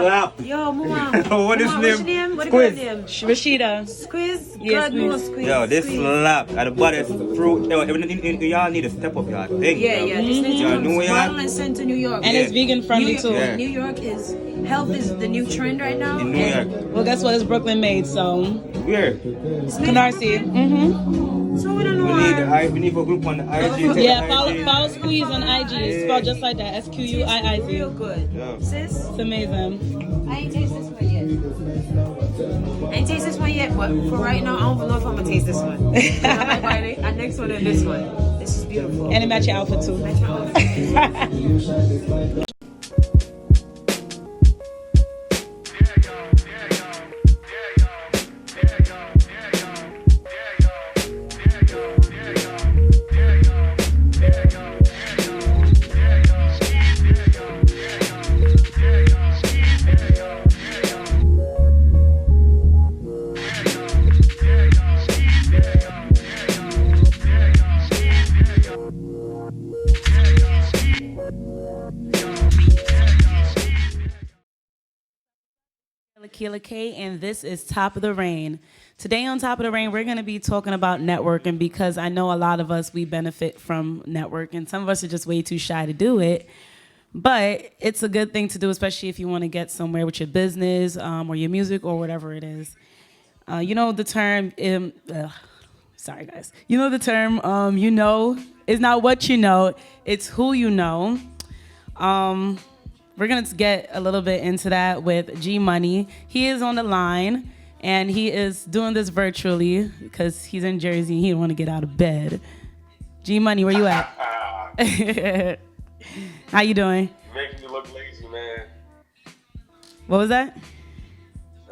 Slap. Yo, Mama. What is Mama, name? what's your name? What the Squiz. girl name? Rashida. Squeeze? Yeah, God knows Squeeze. Squeeze. Yo, this Squeeze. slap. At the baddest fruit. Yo, y'all need to step up y'all thing, Yeah, bro. yeah. This needs to Y'all come know bottle y'all? and sent to New York. And Yeah. it's vegan friendly New too. York, Yeah. New York is health is the new trend right now. In New York. Well, guess what? It's Brooklyn made, so. Where? Canarsie. Mm-hmm. So we don't know We need a group on the IG. Check Yeah, the IG. follow Squeeze on IG. It's spelled just like that. Real SQUIIZ. good. Yeah. Sis? It's amazing. I ain't taste this one yet. I ain't taste this one yet, but for right now, I don't know if I'm gonna taste this one. I might buy it. And next one and this one. This is beautiful. And it match your outfit too. Match your outfit. Kayla K, and this is Top of the Rain. Today on Top of the Rain, we're going to be talking about networking because I know a lot of us, we benefit from networking. Some of us are just way too shy to do it, but it's a good thing to do, especially if you want to get somewhere with your business or your music or whatever it is. You know the term, sorry guys, you know the term, is not what you know, it's who you know. We're going to get a little bit into that with G Money. He is on the line, and he is doing this virtually because he's in Jersey. He didn't want to get out of bed. G Money, where you at? How you doing? You're making me look lazy, man. What was that?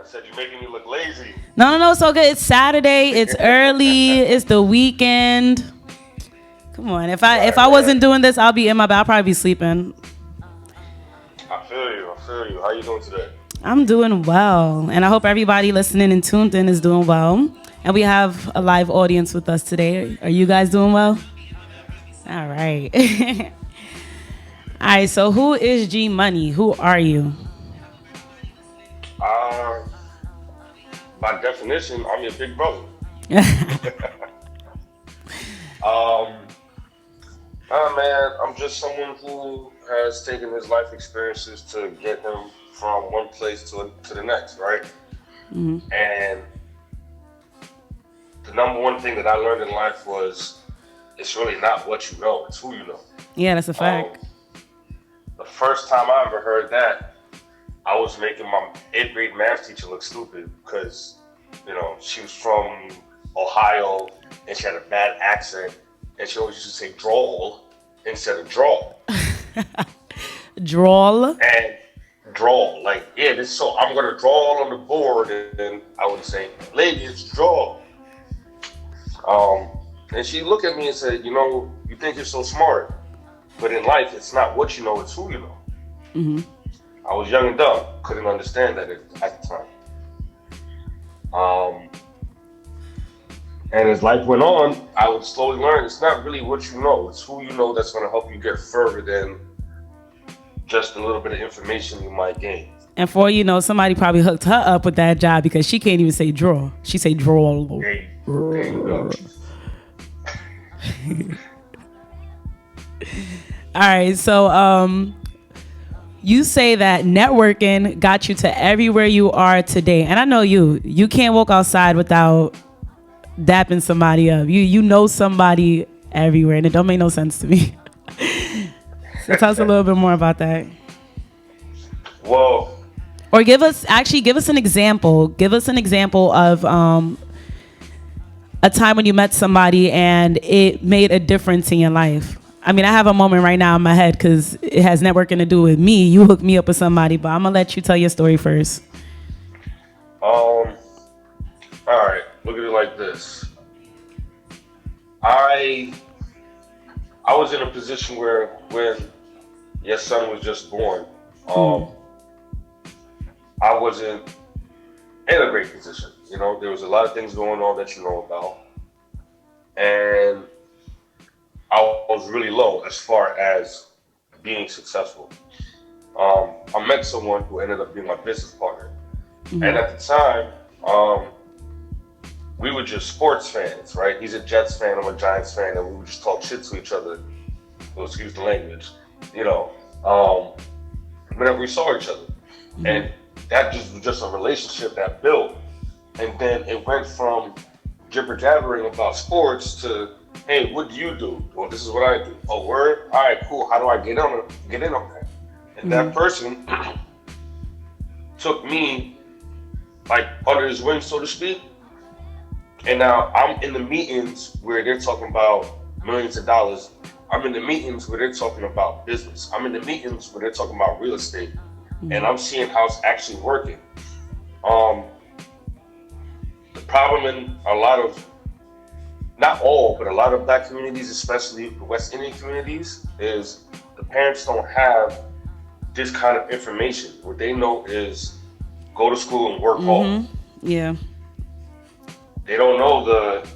I said you're making me look lazy. No, it's so good. It's Saturday. It's early. It's the weekend. Come on. If I wasn't doing this, I'll be in my bed. I'll probably be sleeping. I feel you. How you doing today? I'm doing well, and I hope everybody listening and tuned in is doing well. And we have a live audience with us today. Are you guys doing well? All right. All right, so who is G Money? Who are you? By definition, I'm your big brother. Man, I'm just someone who has taken his life experiences to get him from one place to the next, right? Mm-hmm. And the number one thing that I learned in life was it's really not what you know, it's who you know. Yeah, that's a fact. The first time I ever heard that, I was making my 8th grade math teacher look stupid because, she was from Ohio and she had a bad accent and she always used to say drawl instead of draw. Drawl? And draw, so I'm gonna draw on the board, and I would say, lady, it's draw. And she looked at me and said, you think you're so smart, but in life, it's not what you know, it's who you know. Mm-hmm. I was young and dumb, couldn't understand that at the time. And as life went on, I would slowly learn it's not really what you know, it's who you know that's going to help you get further than just a little bit of information you might gain. And for somebody probably hooked her up with that job because she can't even say draw. She say draw. There you go. All right, so you say that networking got you to everywhere you are today. And I know you can't walk outside without dapping somebody up. You know somebody everywhere, and it don't make no sense to me. So tell us a little bit more about that. Well, or give us an example. Give us an example of a time when you met somebody and it made a difference in your life. I mean, I have a moment right now in my head because it has networking to do with me. You hooked me up with somebody, but I'm gonna let you tell your story first. All right. Look at it like this. I was in a position where when your son was just born, I wasn't in a great position. There was a lot of things going on that you know about. And I was really low as far as being successful. I met someone who ended up being my business partner. And at the time, we were just sports fans, right? He's a Jets fan, I'm a Giants fan, and we would just talk shit to each other. So excuse the language, whenever we saw each other. And that was just a relationship that built. And then it went from jibber jabbering about sports to, hey, what do you do? Well, this is what I do. Oh, word? All right, cool. How do I get in on that? And that person took me like under his wing, so to speak. And now I'm in the meetings where they're talking about millions of dollars. I'm in the meetings where they're talking about business. I'm in the meetings where they're talking about real estate. And I'm seeing how it's actually working. The problem in a lot of, not all, but a lot of black communities, especially the West Indian communities, is the parents don't have this kind of information. What they know is go to school and work hard. Yeah. They don't know the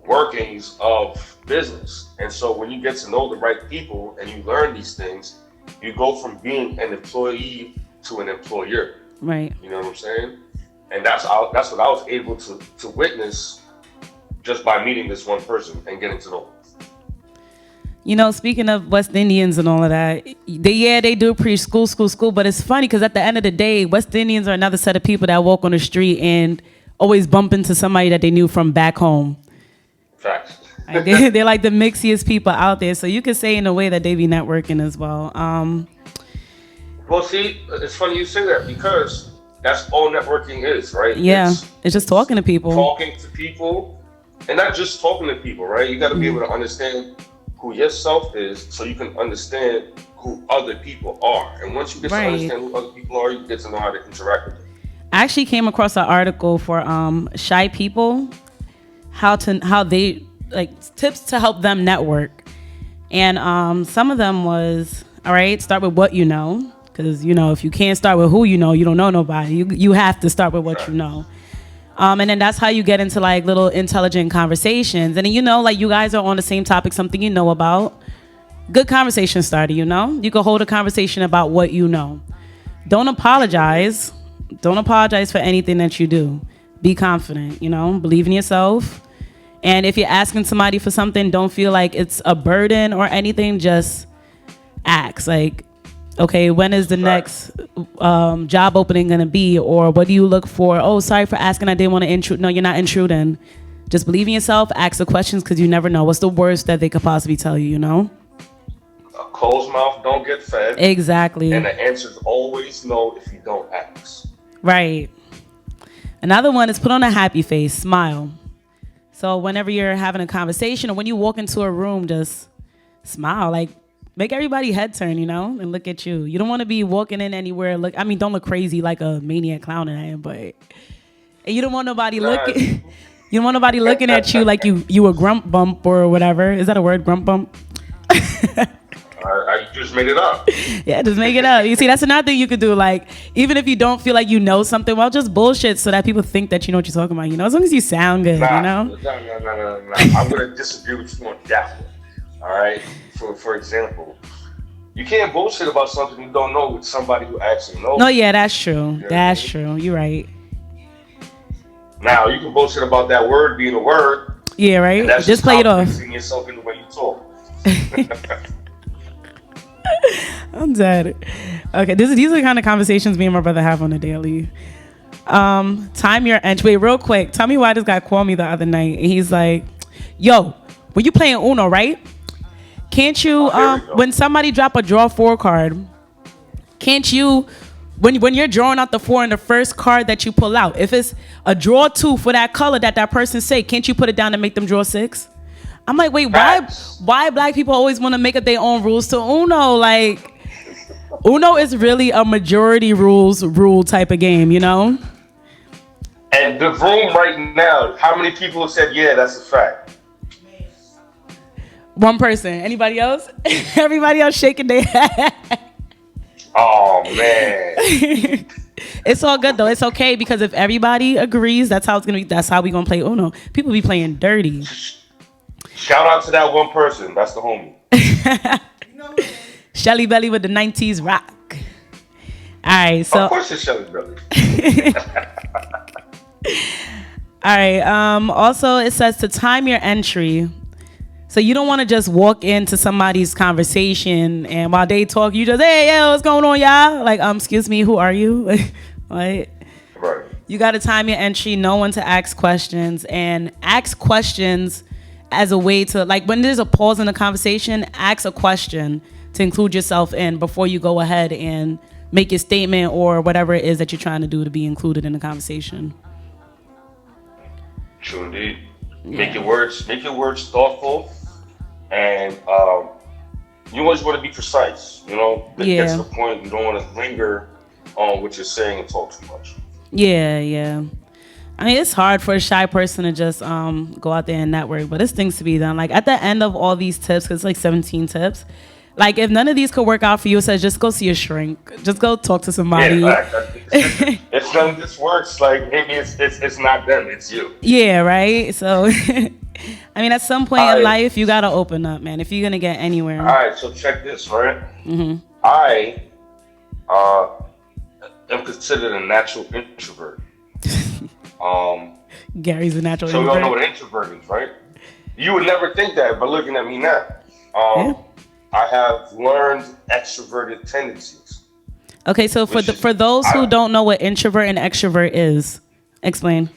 workings of business. And so when you get to know the right people and you learn these things, you go from being an employee to an employer. Right. You know what I'm saying? And that's what I was able to witness just by meeting this one person and getting to know them. Speaking of West Indians and all of that, they do preach school, but it's funny because at the end of the day, West Indians are another set of people that walk on the street and always bump into somebody that they knew from back home. Facts. Like they're like the mixiest people out there. So you could say in a way that they be networking as well. Well, see, it's funny you say that because that's all networking is, right? Yeah, it's just talking to people. Talking to people, and not just talking to people, right? You got to be able to understand who yourself is so you can understand who other people are. And once you get to understand who other people are, you get to know how to interact with them. I actually came across an article for shy people, how they like tips to help them network. And some of them was, all right, start with what you know. Because, if you can't start with who you know, you don't know nobody. You have to start with what you know. And then that's how you get into like little intelligent conversations. And then, like you guys are on the same topic, something you know about. Good conversation starter, You can hold a conversation about what you know. Don't apologize. Don't apologize for anything that you do. Be confident, believe in yourself. And if you're asking somebody for something, don't feel like it's a burden or anything. Just ask. Like, okay, when is the next job opening going to be? Or what do you look for? Oh, sorry for asking. I didn't want to intrude. No, you're not intruding. Just believe in yourself. Ask the questions because you never know. What's the worst that they could possibly tell you, A closed mouth don't get fed. Exactly. And the answer's always no if you don't ask. Right. Another one is put on a happy face. Smile. So whenever you're having a conversation or when you walk into a room, just smile. Like, make everybody head turn, and look at you. You don't want to be walking in anywhere. Don't look crazy like a maniac clown and I am, but and you don't want nobody looking. You don't want nobody looking at you like you a grump bump or whatever. Is that a word, grump bump? I just made it up. Yeah, just make it up. You see, that's another thing you could do. Like, even if you don't feel like you know something, well, just bullshit so that people think that you know what you're talking about. As long as you sound good, No. I'm gonna disagree with you on that one. All right. For example, you can't bullshit about something you don't know with somebody who actually knows. No, yeah, that's true. That's true. You're right. Now you can bullshit about that word being a word. Yeah, right. Just play it off. Yourself in the way you talk. I'm dead. Okay, these are the kind of conversations me and my brother have on a daily. Time your entry. Wait, real quick. Tell me why this guy called me the other night. And he's like, yo, when you playing Uno, right? Can't you, when somebody drop a draw 4 card, can't you, when you're drawing out the 4 in the first card that you pull out, if it's a draw 2 for that color that person say, can't you put it down and make them draw 6? I'm like, wait, why black people always want to make up their own rules to Uno? Like, Uno is really a majority rule type of game, And the room right now, how many people have said, yeah, that's a fact? One person. Anybody else? Everybody else shaking their head. Oh, man. It's all good, though. It's okay, because if everybody agrees, that's how it's going to be. That's how we going to play Uno. People be playing dirty. Shout out to that one person. That's the homie. Shelly Belly with the 90s rock. All right, so Of course it's Shelly Belly. all right. Also, it says to time your entry. So you don't want to just walk into somebody's conversation and while they talk, you just, hey, yo, what's going on, y'all? Like, excuse me, who are you? Like, Right. you got to time your entry, know when to ask questions, and ask questions as a way to, like, when there's a pause in the conversation, ask a question to include yourself in before you go ahead and make your statement or whatever it is that you're trying to do to be included in the conversation. True indeed. Yeah. Make your words thoughtful, and you always want to be precise. You know, get to the point. You don't want to linger on what you're saying and talk too much. Yeah. I mean, it's hard for a shy person to just go out there and network, but it's things to be done. Like at the end of all these tips, because it's like 17 tips. Like if none of these could work out for you, it says just go see a shrink, just go talk to somebody. Yeah, if none of this works, like maybe it's not them, it's you. Yeah, right. So, I mean, at some point in life, you gotta open up, man. If you're gonna get anywhere. All right, so check this, right? Mm-hmm. I am considered a natural introvert. Gary's a natural so introvert. So you don't know what introvert is, right? You would never think that, but looking at me now. Yeah. I have learned extroverted tendencies. Okay, so for those who don't know what introvert and extrovert is, explain.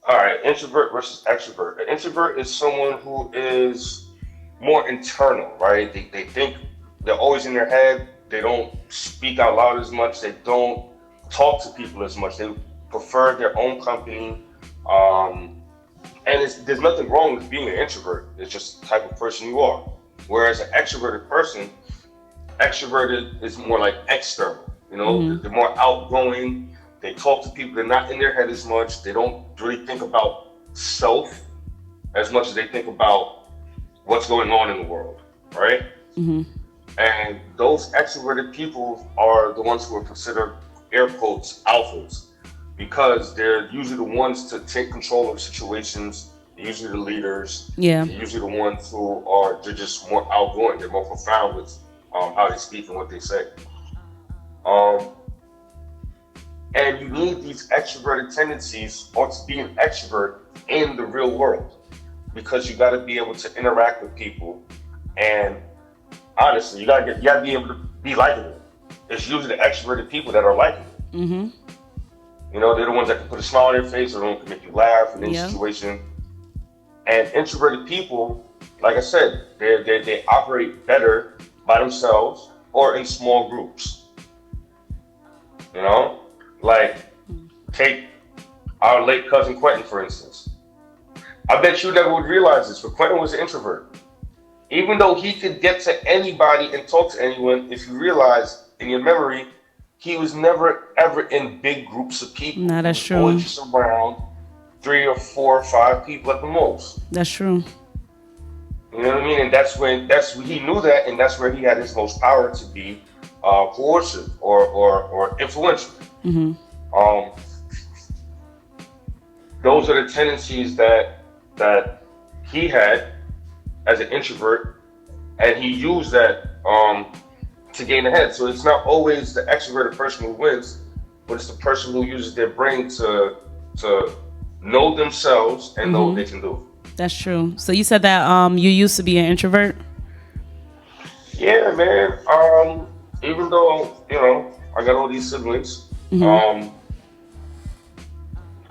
All right, introvert versus extrovert. An introvert is someone who is more internal, right? They think they're always in their head. They don't speak out loud as much. They don't talk to people as much. They prefer their own company. And there's nothing wrong with being an introvert. It's just the type of person you are. Whereas an extroverted person, extroverted is more like external. You know, they're more outgoing. They talk to people. They're not in their head as much. They don't really think about self as much as they think about what's going on in the world, right? Mm-hmm. And those extroverted people are the ones who are considered, air quotes, alphas. Because they're usually the ones to take control of situations. They're usually the leaders. Yeah. They're usually the ones who they're just more outgoing. They're more profound with how they speak and what they say. And you need these extroverted tendencies or to be an extrovert in the real world, because you got to be able to interact with people. And honestly, you got to be able to be likable. It's usually the extroverted people that are likable. Mm-hmm. You know, they're the ones that can put a smile on their face, or the ones that can make you laugh in any situation. And introverted people, like I said, they operate better by themselves or in small groups. You know, like take our late cousin Quentin, for instance. I bet you never would realize this, but Quentin was an introvert. Even though he could get to anybody and talk to anyone, if you realize in your memory, he was never ever in big groups of people. No, that's true. Always just around 3 or 4 or 5 people at the most. That's true. You know what I mean? And that's when he knew that, and that's where he had his most power to be coercive or influential. Mm-hmm. Those are the tendencies that he had as an introvert, and he used that to gain ahead. So it's not always the extroverted person who wins, but it's the person who uses their brain to know themselves and know what they can do. That's true. So you said that you used to be an introvert? Yeah, man. Even though, you know, I got all these siblings, I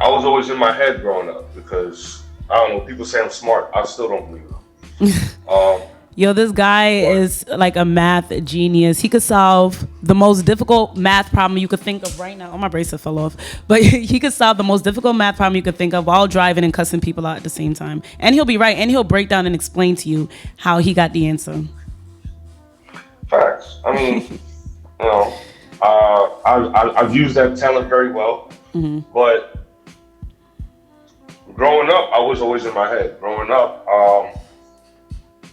was always in my head growing up because, I don't know, people say I'm smart. I still don't believe them. Yo, this guy is like a math genius. He could solve the most difficult math problem you could think of right now. Oh, my bracelet fell off. But he could solve the most difficult math problem you could think of while driving and cussing people out at the same time. And he'll be right. And he'll break down and explain to you how he got the answer. Facts. I mean, you know, I've used that talent very well. But growing up, I was always in my head. Growing up,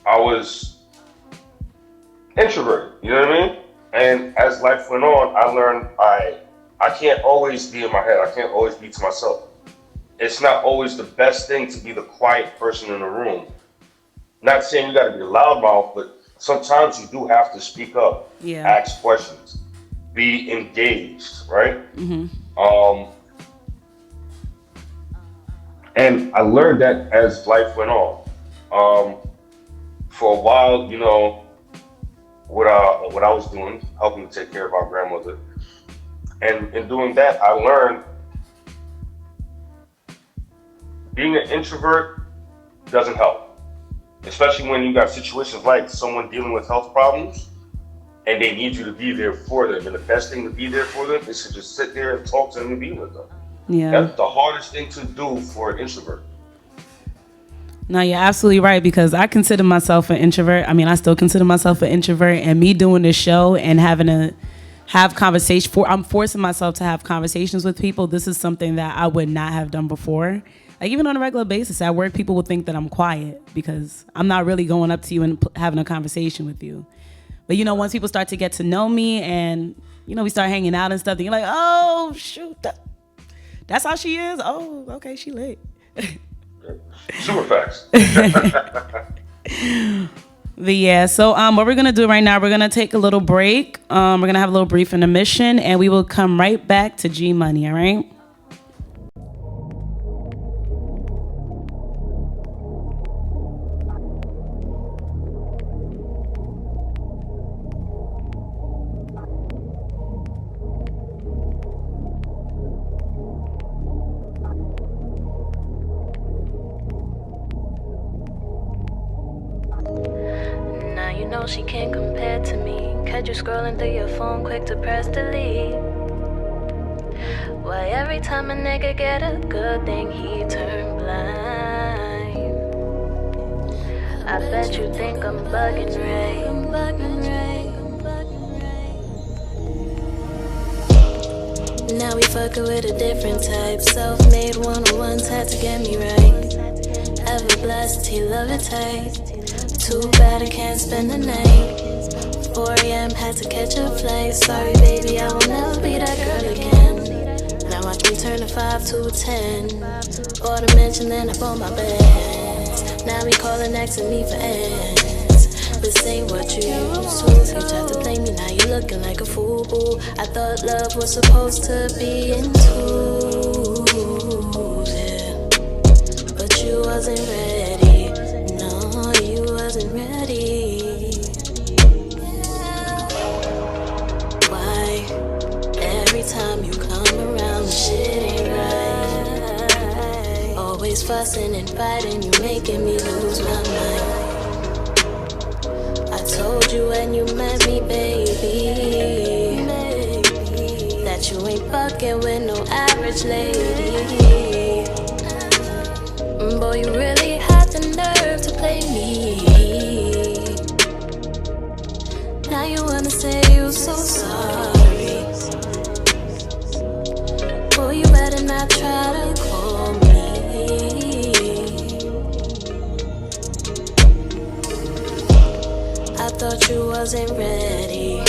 I was introverted, you know what I mean? And as life went on, I learned I can't always be in my head. I can't always be to myself. It's not always the best thing to be the quiet person in the room. Not saying you got to be a loudmouth, but sometimes you do have to speak up, ask questions. be engaged, right? And I learned that as life went on. For a while, you know, what I was doing, helping to take care of our grandmother, and in doing that, I learned being an introvert doesn't help, especially when you got situations like someone dealing with health problems and they need you to be there for them. And the best thing to be there for them is to just sit there and talk to them and be with them. Yeah. That's the hardest thing to do for an introvert. No, you're absolutely right, because I consider myself an introvert. I mean, I still consider myself an introvert, and me doing this show and having to have conversation I'm forcing myself to have conversations with people. This is something that I would not have done before. Like, even on a regular basis at work, people would think that I'm quiet because I'm not really going up to you and having a conversation with you. But, you know, once people start to get to know me and, you know, we start hanging out and stuff, then you're like, oh, shoot, that's how she is? Oh, okay, she lit. Super facts. But yeah, so what we're going to do right now, we're going to take a little break. We're going to have a little brief intermission, and we will come right back to G Money, all right? She can't compare to me. Catch you scrolling through your phone, quick to press delete. Why every time a nigga get a good thing, he turn blind? I bet you think I'm bugging, right? Now we fucking with a different type. Self-made one-on-ones had to get me right. Ever blessed, he love it tight. Too bad I can't spend the night. 4 a.m. had to catch a flight. Sorry baby, I will never be that girl again. Now watch me turn a 5 to a 10. Order mention then up on my bed. Now we calling asking me for ends. This ain't what you used to. You tried to blame me, now you looking like a fool, boo. I thought love was supposed to be in twos, yeah. But you wasn't ready. No, you wasn't ready. Why? Every time you come around, the shit ain't right. Always fussing and fighting, you making me lose my mind. I told you when you met me, baby, that you ain't fucking with no average lady. Boy, you really had the nerve to play me. Now you wanna say you so sorry. Boy, you better not try to call me. I thought you wasn't ready.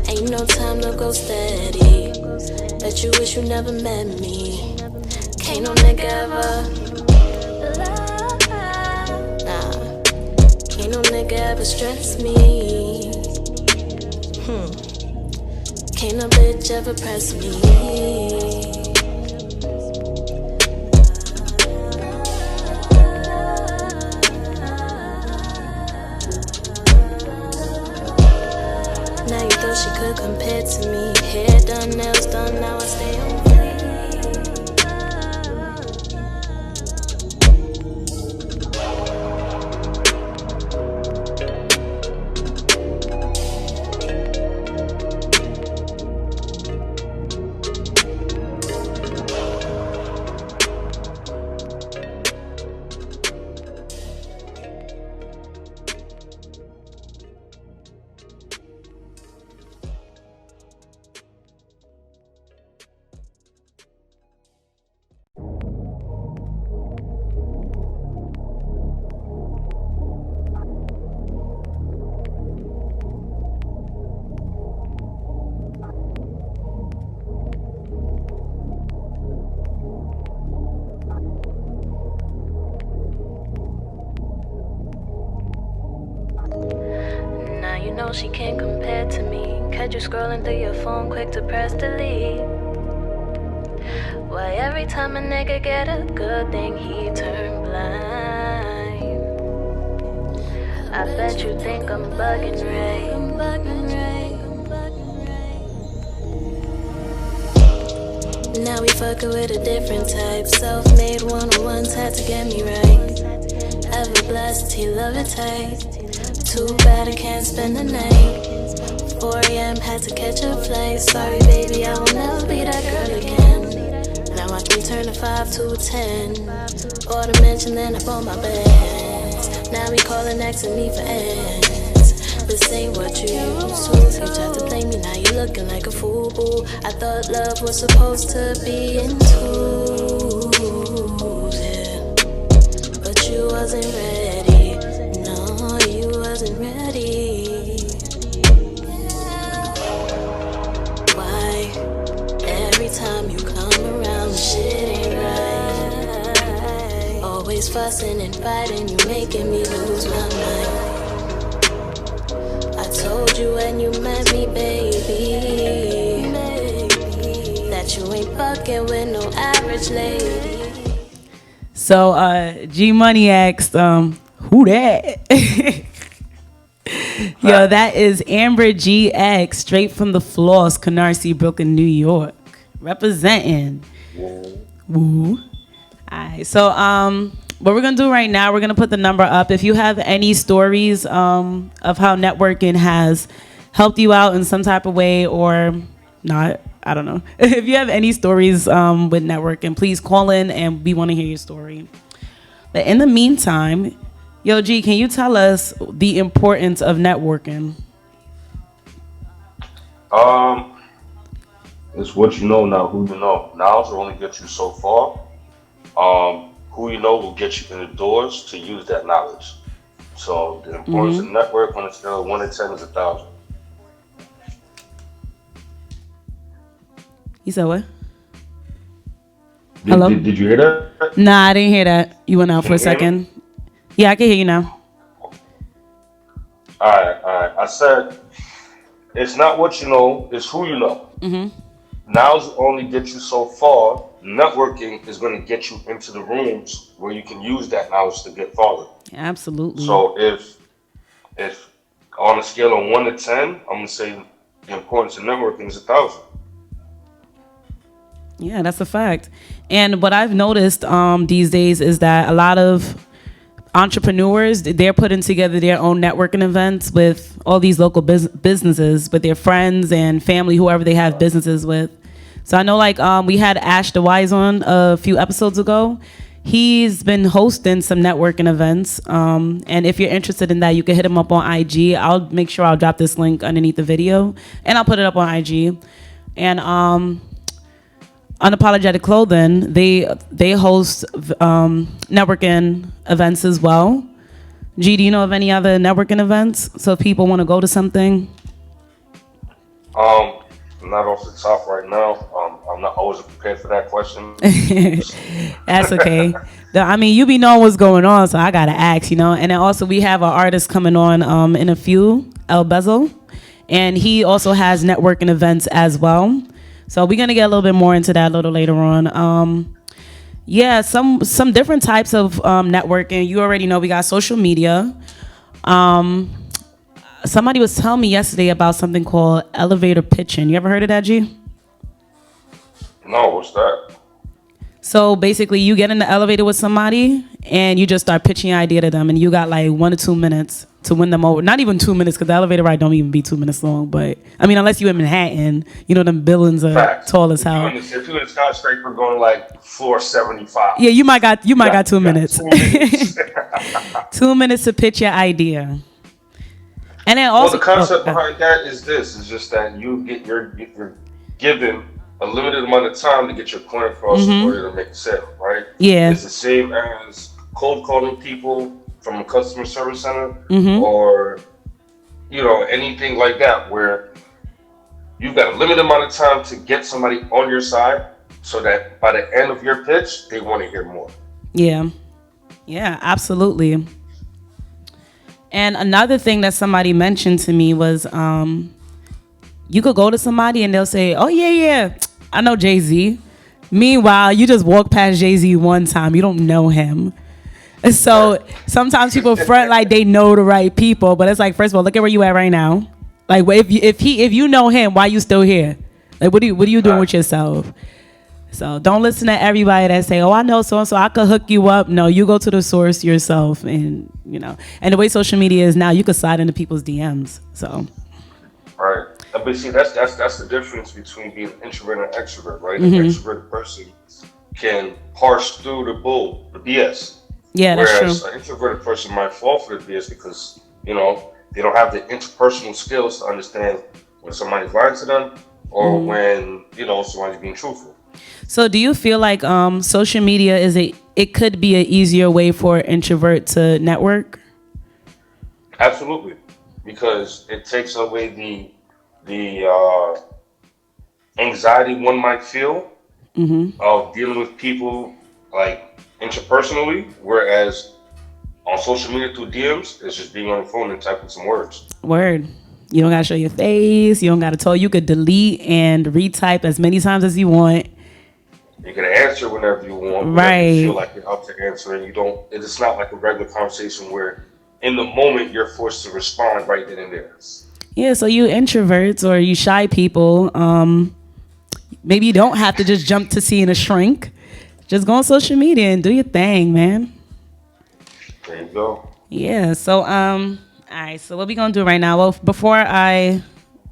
Ain't no time to go steady. Bet you wish you never met me. Can't no nigga ever. Nah, can't no nigga ever stress me. Can't no bitch ever press me. Now you thought she could compare to me. Hair done, nails done, now I stay on fleek. She can't compare to me. Catch you scrolling through your phone, quick to press delete. Why every time a nigga get a good thing, he turn blind? I bet you think I'm bugging, right? Now we fucking with a different type. Self-made one-on-ones had to get me right. Ever blessed, he love it tight. Too bad I can't spend the night. 4 a.m. had to catch a flight. Sorry baby, I will never be that girl again. Now I can turn a 5 to a 10. Order mention then up on my bed. Now we calling asking me for ends. This ain't what you used to. You tried to play me, now you looking like a fool, boo. I thought love was supposed to be in twos, yeah. But you wasn't ready. No, you wasn't ready. Why? Every time you come around, shit ain't right. Always fussing and fighting, you making me lose my mind. I told you when you met me, baby, that you ain't fucking with no average lady. So G Money asked, who that? Yo, that is Amber GX, straight from the floors, Canarsie, Brooklyn, New York, representing. Woo. Alright, so what we're gonna do right now, we're gonna put the number up. If you have any stories of how networking has helped you out in some type of way or not, I don't know. If you have any stories with networking, please call in and we want to hear your story. But in the meantime, yo G, can you tell us the importance of networking? It's what you know, not who you know. Knowledge will only get you so far. Who you know will get you in the doors to use that knowledge. So the importance of network on a scale of 1 to 10 is 1,000. You said what? Hello? Did you hear that? Nah, I didn't hear that. You went out for a second. Yeah, I can hear you now. All right. I said it's not what you know, it's who you know. Knowledge will only get you so far. Networking is going to get you into the rooms where you can use that knowledge to get farther. Absolutely. So if on a scale of 1 to 10, I'm going to say the importance of networking is 1,000. Yeah, that's a fact. And what I've noticed these days is that a lot of entrepreneurs, they're putting together their own networking events with all these local businesses, with their friends and family, whoever they have businesses with. So I know, like, we had Ash the Wise on a few episodes ago. He's been hosting some networking events. And if you're interested in that, you can hit him up on IG. I'll make sure I'll drop this link underneath the video. And I'll put it up on IG. And Unapologetic Clothing, they host networking events as well. G, do you know of any other networking events? So if people want to go to something? Not off the top right now. I'm not always prepared for that question. That's okay. I mean, you be knowing what's going on, so I gotta ask, you know. And then also we have our artist coming on in a few, El Bezel, and he also has networking events as well. So we're gonna get a little bit more into that a little later on. Yeah, some different types of networking. You already know we got social media. Somebody was telling me yesterday about something called elevator pitching. You ever heard of that, G? No, what's that? So basically, you get in the elevator with somebody and you just start pitching your idea to them, and you got like 1 or 2 minutes to win them over. Not even 2 minutes, because the elevator ride don't even be 2 minutes long. But I mean, unless you in Manhattan, you know them buildings are Facts. tall as hell. If you're in a skyscraper going like floor 75. Yeah, you might got 2 minutes. 2 minutes. 2 minutes to pitch your idea. And then also, the concept behind that is this: is just that you're given a limited amount of time to get your point across in order to make a sale, right? Yeah. It's the same as cold calling people from a customer service center or, anything like that, where you've got a limited amount of time to get somebody on your side so that by the end of your pitch, they want to hear more. Yeah. Yeah, absolutely. And another thing that somebody mentioned to me was, you could go to somebody and they'll say, oh, yeah, I know Jay-Z. Meanwhile, you just walk past Jay-Z one time. You don't know him. So sometimes people front like they know the right people. But it's like, first of all, look at where you at right now. Like, if you know him, why you still here? Like, what are you doing with yourself? So don't listen to everybody that say, oh, I know so-and-so, I could hook you up. No, you go to the source yourself. And, and the way social media is now, you could slide into people's DMs. So. Right. But see, that's the difference between being an introvert and an extrovert, right? An extroverted person can parse through the BS. Yeah, that's true. Whereas an introverted person might fall for the BS because, they don't have the interpersonal skills to understand when somebody's lying to them or when, somebody's being truthful. So do you feel like social media it could be an easier way for an introvert to network? Absolutely, because it takes away the anxiety one might feel of dealing with people like interpersonally, whereas on social media through DMs, it's just being on the phone and typing some words. Word. You don't gotta show your face. You don't gotta tell. You could delete and retype as many times as you want. You can answer whenever you want. Right. You feel like you're up to answer, and you don't. It's not like a regular conversation where, in the moment, you're forced to respond right then and there. Yeah. So you introverts or you shy people, maybe you don't have to just jump to seeing a shrink. Just go on social media and do your thing, man. There you go. Yeah. So all right. So what we gonna do right now? Well, before I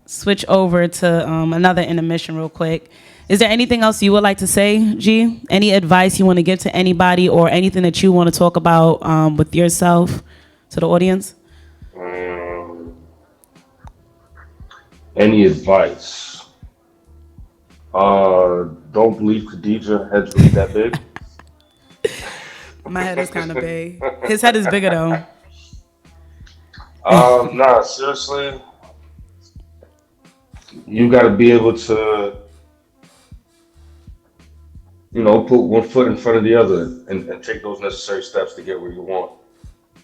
switch over to another intermission, real quick. Is there anything else you would like to say, G? Any advice you want to give to anybody or anything that you want to talk about with yourself to the audience? Any advice? Don't believe Khadija head's really that big. My head is kind of big. His head is bigger though. Nah, seriously. You got to be able to put one foot in front of the other and take those necessary steps to get where you want.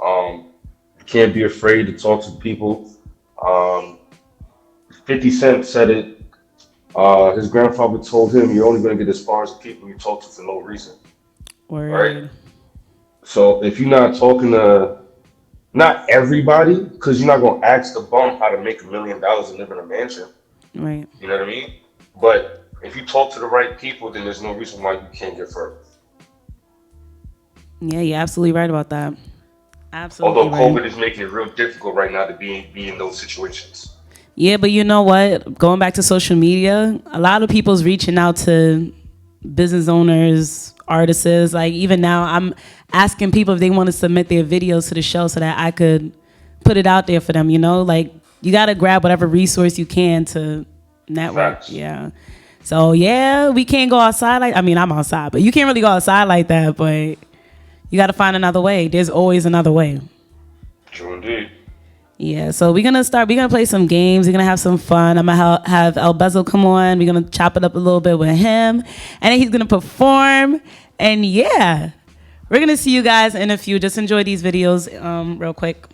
You can't be afraid to talk to people. 50 Cent said it. His grandfather told him, you're only going to get as far as the people you talk to for no reason. Word. Right? So if you're not talking to, not everybody, because you're not going to ask the bum how to make $1 million and live in a mansion. Right. You know what I mean? But if you talk to the right people, then there's no reason why you can't get further. Yeah, you're absolutely right about that. Absolutely. Although COVID is making it real difficult right now to be in those situations. Yeah, but you know what? Going back to social media, a lot of people's reaching out to business owners, artists. Like even now, I'm asking people if they want to submit their videos to the show so that I could put it out there for them. Like you got to grab whatever resource you can to network. Facts. Yeah. So yeah, we can't go outside I'm outside, but you can't really go outside like that. But you got to find another way. There's always another way. True indeed. Yeah, so we're gonna play some games. We're gonna have some fun. I'm gonna have El Bezel come on. We're gonna chop it up a little bit with him, and then he's gonna perform. And yeah, we're gonna see you guys in a few. Just enjoy these videos real quick.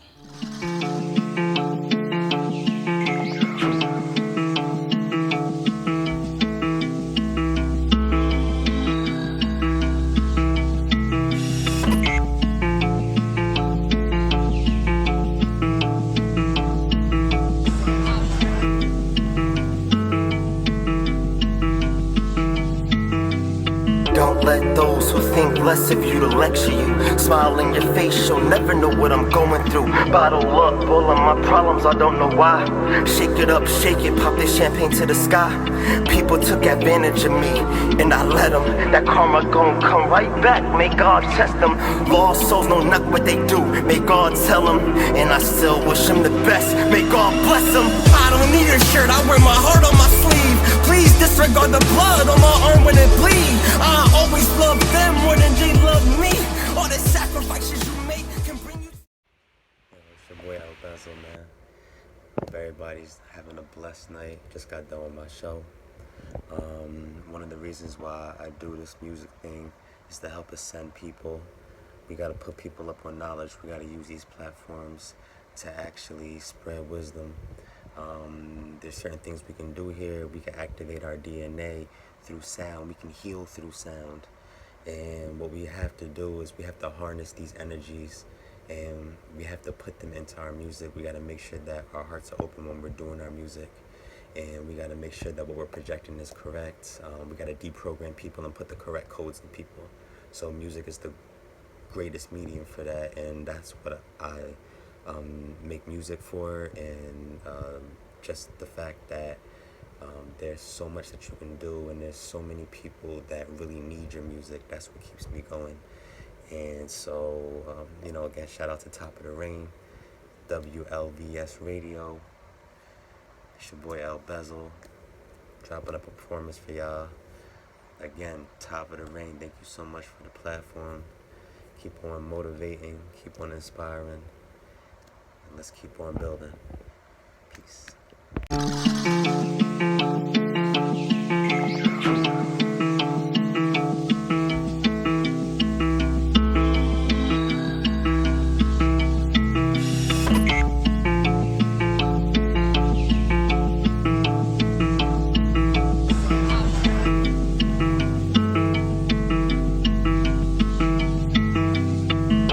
Don't let those who think less of you to lecture you. Smile in your face, you'll never know what I'm going through. Bottle up all of my problems, I don't know why. Shake it up, shake it, pop this champagne to the sky. People took advantage of me, and I let them. That karma gon' come right back, may God test them. Lost souls know not what they do, may God tell them. And I still wish them the best, may God bless them. I don't need a shirt, I wear my heart on my sleeve. Please disregard the blood on my arm when it bleed. I always love them more than they love me. All the sacrifices you make can bring you. It's your boy El Bezel, man. Hope everybody's having a blessed night. Just got done with my show. One of the reasons why I do this music thing is to help ascend people. We gotta put people up on knowledge. We gotta use these platforms to actually spread wisdom. There's certain things we can do here. We can activate our DNA through sound. We can heal through sound. And what we have to do is we have to harness these energies and we have to put them into our music. We got to make sure that our hearts are open when we're doing our music. And we got to make sure that what we're projecting is correct. We got to deprogram people and put the correct codes in people. So music is the greatest medium for that. And that's what I make music for. And just the fact that there's so much that you can do, and there's so many people that really need your music. That's what keeps me going. And so, again, shout out to Top of the Rain, WLVS Radio. It's your boy Al Bezel, dropping a performance for y'all. Again, Top of the Rain, thank you so much for the platform. Keep on motivating, keep on inspiring, and let's keep on building. Peace.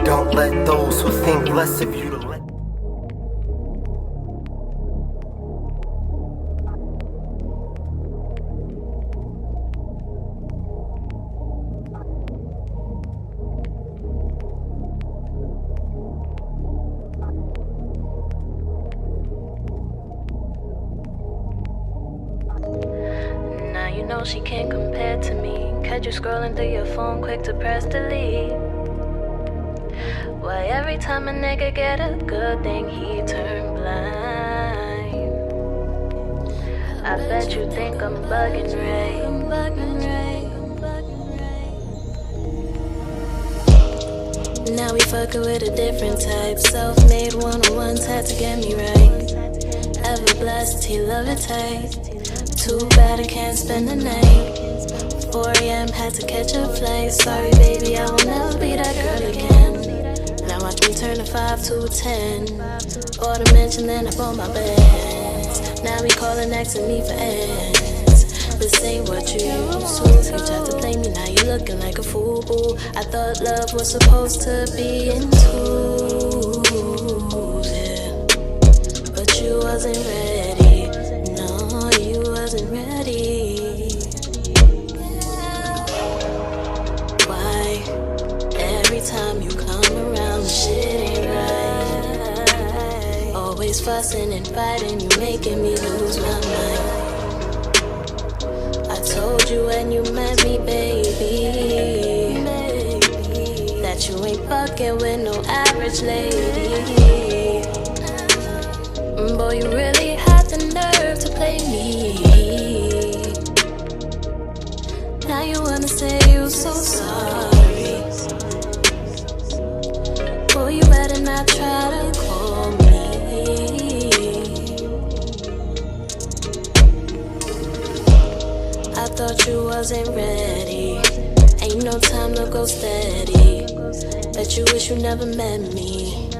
Don't let those who think less of you to let. Now you know she can't compare to me. Catch you scrolling through your phone, quick to press delete. Why every time a nigga get a good thing, he turn blind? I bet you think I'm bugging, right? Now we fucking with a different type. Self-made one-on-ones had to get me right. Ever blessed, he love it tight. Too bad I can't spend the night. 4 a.m. had to catch a flight. Sorry baby, I will never be that girl again. Now watch me turn a 5 to a 10. Order mention, then I bought my bands. Now we calling asking me for ends. This ain't what you used to. You tried to play me, now you looking like a fool, boo. I thought love was supposed to be in twos, yeah. But you wasn't ready. No, you wasn't ready. Why? Every time you come around, the shit ain't right. Always fussing and fighting, you making me lose my mind. I told you when you met me, baby, that you ain't fucking with no average lady. Boy, you really had the nerve to play me. Now you wanna say you so sorry. Boy, you better not try to call me. I thought you wasn't ready. Ain't no time to go steady. Bet you wish you never met me.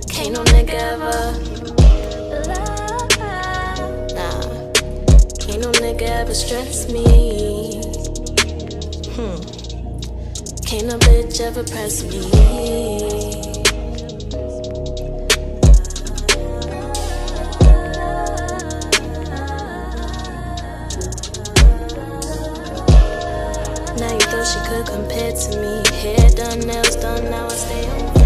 Can't no nigga ever. Nah. Can't no nigga ever stress me. Can't no bitch ever press me. Now you thought she could compare to me. Hair done, nails done, now I stay on fleek.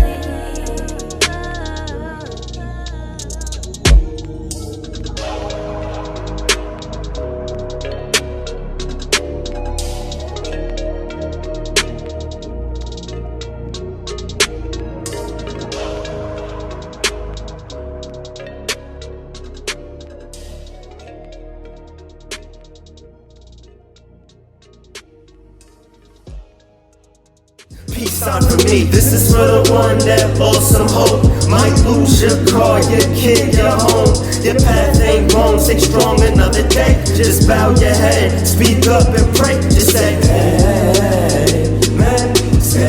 Peace sign for me. This is for the one that lost some hope. Might lose your car, your kid, your home. Your path ain't wrong, stay strong another day. Just bow your head, speak up and pray. Just say, hey, man, say,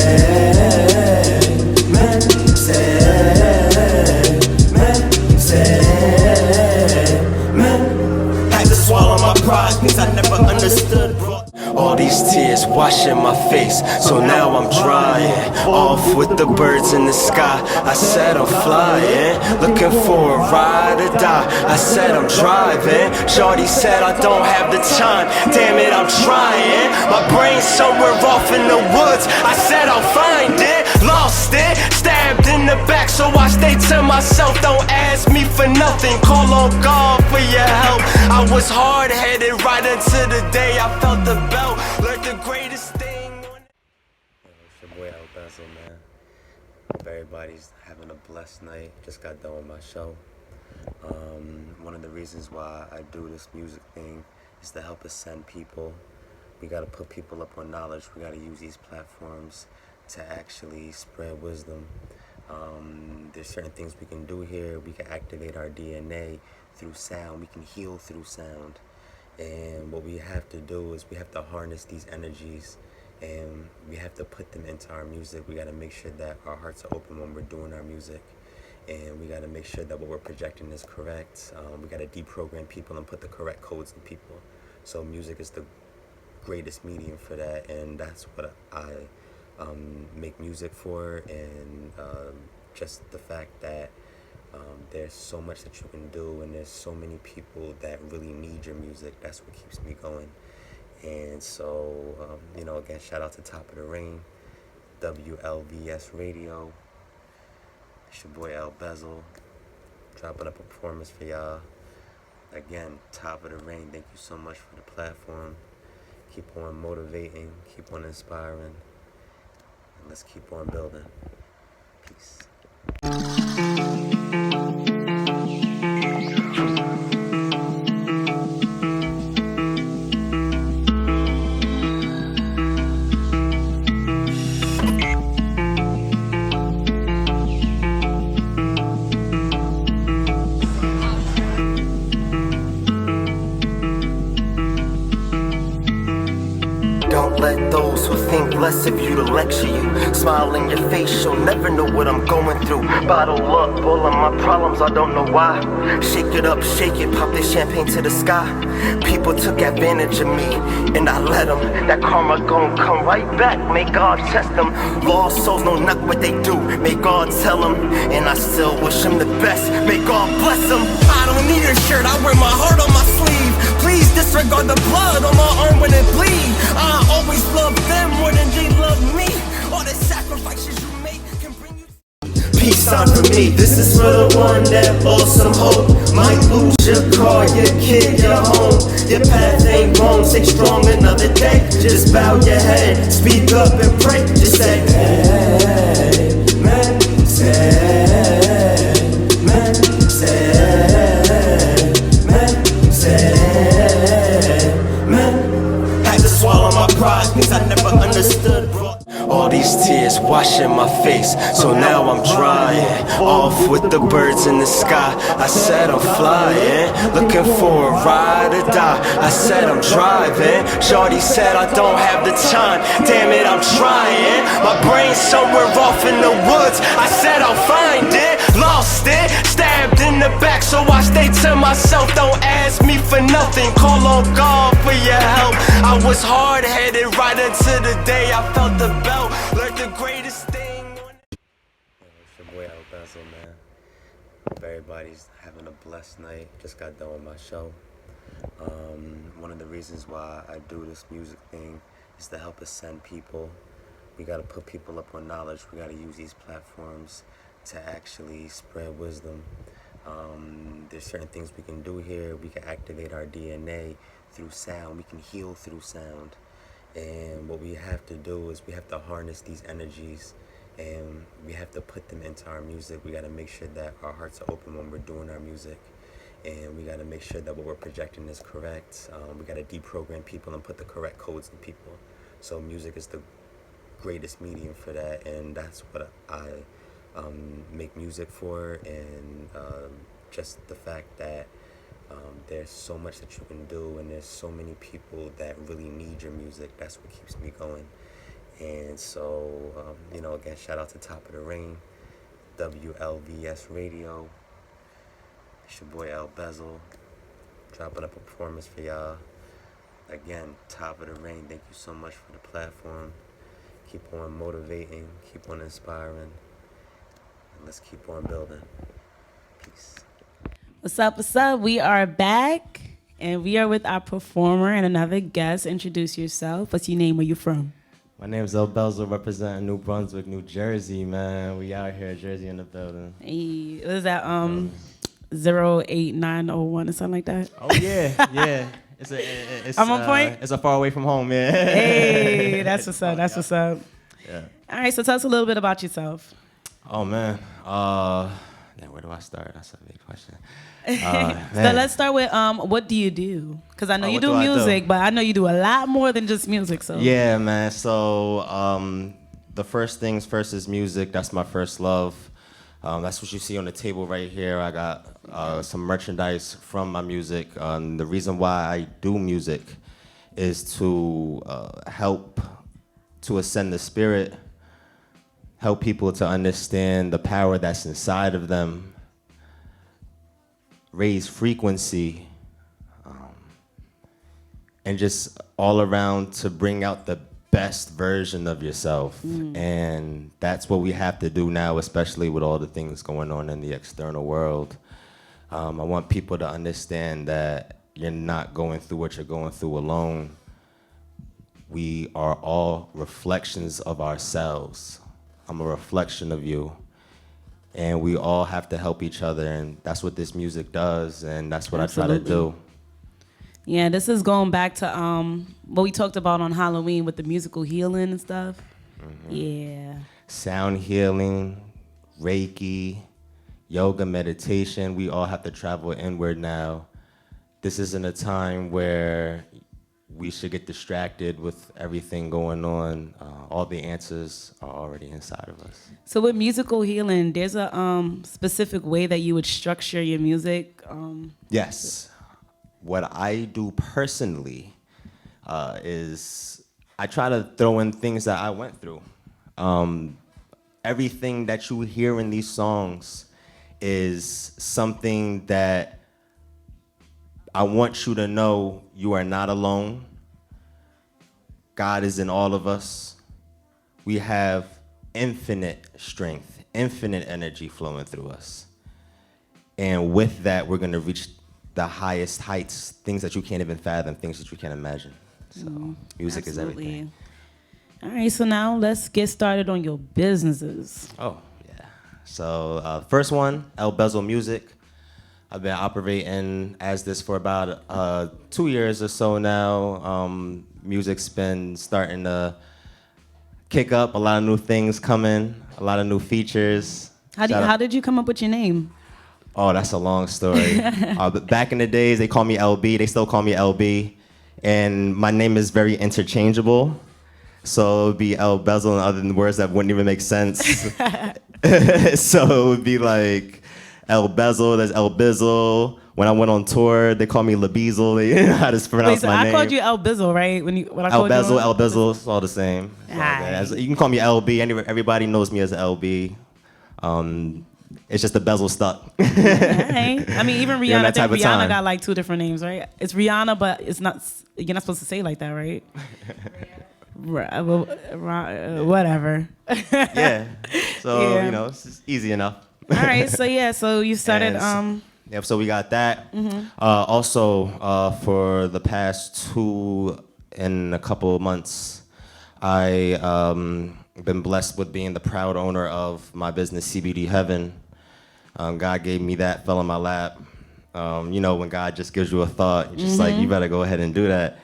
man, say, man, say. All these tears washing my face, so now I'm drying. Off with the birds in the sky, I said I'm flying. Looking for a ride or die, I said I'm driving. Shorty said I don't have the time, damn it I'm trying. My brain's somewhere off in the woods, I said I'll find it. Lost it, stabbed in the back, so I stay to myself. Don't ask me for nothing, call on God for your help. I was hard-headed right until the day I felt the belt. Learned the greatest thing. It's your boy WLVS, man. Hope everybody's having a blessed night. Just got done with my show. One of the reasons why I do this music thing is to help ascend people. We gotta put people up on knowledge. We gotta use these platforms to actually spread wisdom. There's certain things we can do here. We can activate our DNA through sound. We can heal through sound. And what we have to do is we have to harness these energies and we have to put them into our music. We got to make sure that our hearts are open when we're doing our music. And we got to make sure that what we're projecting is correct. We got to deprogram people and put the correct codes in people. So music is the greatest medium for that. And that's what I make music for. And just the fact that there's so much that you can do, and there's so many people that really need your music. That's what keeps me going. And so, again, shout out to Top of the Rain, WLVS Radio. It's your boy Al Bezel, dropping up a performance for y'all. Again, Top of the Rain, thank you so much for the platform. Keep on motivating, keep on inspiring, and let's keep on building. Peace. Don't let those who think less of you to lecture you smile in your face, you'll never know what I'm going through. Bottle up all of my problems, I don't know why. Shake it up, shake it, pop this champagne to the sky. People took advantage of me, and I let them. That karma gon' come right back, may God test them. Lost souls know not what they do, may God tell them. And I still wish them the best, may God bless them. I don't need a shirt, I wear my heart on my sleeve. Please disregard the blood on my arm when it bleed. I always love them more than they love me. All the sacrifices you make can bring you peace sign for me. This is for the one that lost some hope. Might lose your car, your kid, your home. Your path ain't wrong, stay strong another day. Just bow your head, speak up and pray. Just say, hey, man, say, man, say, man, say, man. Had to swallow my pride, cause I never understood, bro. All these tears washing my face, so now I'm drying. Off with the birds in the sky, I said I'm flying. Looking for a ride or die, I said I'm driving. Shorty said I don't have the time, damn it I'm trying. My brain's somewhere off in the woods, I said I'll find it. Lost it, stabbed in the back, so I stay to myself. Don't ask me for nothing, call on God for your help. I was hard-headed right until the day I felt the belt. Learned the greatest thing. It's your boy Al Bezel, man. Hope everybody's having a blessed night. Just got done with my show. One of the reasons why I do this music thing is to help ascend people. We gotta put people up on knowledge. We gotta use these platforms to actually spread wisdom. There's certain things we can do here. We can activate our DNA through sound. We can heal through sound. And what we have to do is we have to harness these energies and we have to put them into our music. We got to make sure that our hearts are open when we're doing our music. And we got to make sure that what we're projecting is correct. We got to deprogram people and put the correct codes in people. So music is the greatest medium for that. And that's what I make music for. And just the fact that there's so much that you can do, and there's so many people that really need your music. That's what keeps me going. And so, again, shout out to Top of the Rain, WLVS Radio. It's your boy Al Bezel, dropping up a performance for y'all. again, Top of the Rain, thank you so much for the platform. Keep on motivating, keep on inspiring, and let's keep on building. Peace. What's up? What's up? We are back, and we are with our performer and another guest. Introduce yourself. What's your name? Where you from? My name's El Belzo, representing New Brunswick, New Jersey, man. We out here, Jersey in the building. Hey, what is that? 08901 or something like that? Oh yeah, yeah. I'm on point? It's a far away from home, yeah. Hey, that's what's up. That's what's up. Yeah. All right, so tell us a little bit about yourself. Oh man. Where do I start? That's a big question. So let's start with what do you do? Because I know you what do do I do? music, but I know you do a lot more than just music. So Yeah, man. So the first things first is music. That's my first love. That's what you see on the table right here. I got some merchandise from my music. The reason why I do music is to help to ascend the spirit, help people to understand the power that's inside of them, raise frequency, and just all around to bring out the best version of yourself. And that's what we have to do now, especially with all the things going on in the external world. I want people to understand that you're not going through what you're going through alone. We are all reflections of ourselves. I'm a reflection of you. And we all have to help each other, and that's what this music does, and that's what Absolutely. I try to do. yeah, this is going back to what we talked about on Halloween with the musical healing and stuff. Yeah. Sound healing, Reiki, yoga, meditation, we all have to travel inward now. This isn't a time where we should get distracted with everything going on. All the answers are already inside of us. So with musical healing, there's a specific way that you would structure your music. Yes. What I do personally is I try to throw in things that I went through. Everything that you hear in these songs is something that I want you to know you are not alone. God is in all of us. We have infinite strength, infinite energy flowing through us. And with that, we're going to reach the highest heights, things that you can't even fathom, things that you can't imagine. So music is everything. All right, so now let's get started on your businesses. Oh, yeah. So first one, El Bezel Music. I've been operating as this for about 2 years or so now. Music's been starting to kick up, a lot of new things coming, a lot of new features. How did you come up with your name? Oh, that's a long story. But back in the days, they called me LB. They still call me LB. And my name is very interchangeable. So it would be El Bezel and other words that wouldn't even make sense. So it would be like El Bezel, there's El Bizzle. When I went on tour, they called me LaBezel. They didn't know how to pronounce my name. I called you El Bizzle, right? When I El called you El Bizzle, it's all the same. You can call me LB. Everybody knows me as LB. It's just the bezel stuck. Hey. I mean, even Rihanna, I think Rihanna time. got like 2 different names, right? It's Rihanna, but it's not. You're not supposed to say it like that, right? Whatever. Yeah. So, Yeah. it's just easy enough. All right. So yeah. So you started. Yep, so we got that. Also, for the past 2 and a couple of months, I been blessed with being the proud owner of my business, CBD Heaven. God gave me that, fell in my lap. When God just gives you a thought, you're just like, you better go ahead and do that.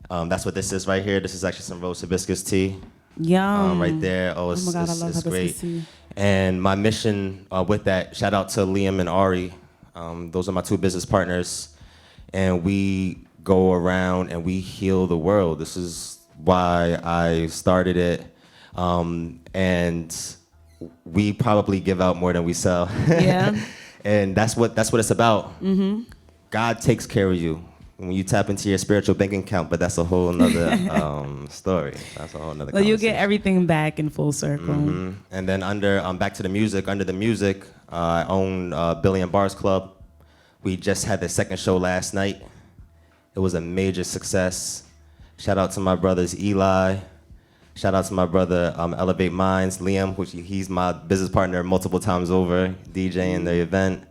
That's what this is right here. This is actually some rose hibiscus tea. Yum. Right there. Oh, my God, I love it's great. hibiscus tea. And my mission with that, shout out to Liam and Ari. Those are my 2 business partners. And we go around and we heal the world. This is why I started it. And we probably give out more than we sell. Yeah. And that's what it's about. God takes care of you when you tap into your spiritual bank account, but that's a whole nother story. That's a whole nother Well, you conversation. get everything back in full circle. And then back to the music, under the music, I own Billy and Bars Club. We just had the second show last night. It was a major success. Shout out to my brothers Eli. Shout out to my brother Elevate Minds, Liam, which he's my business partner multiple times over, DJing the event.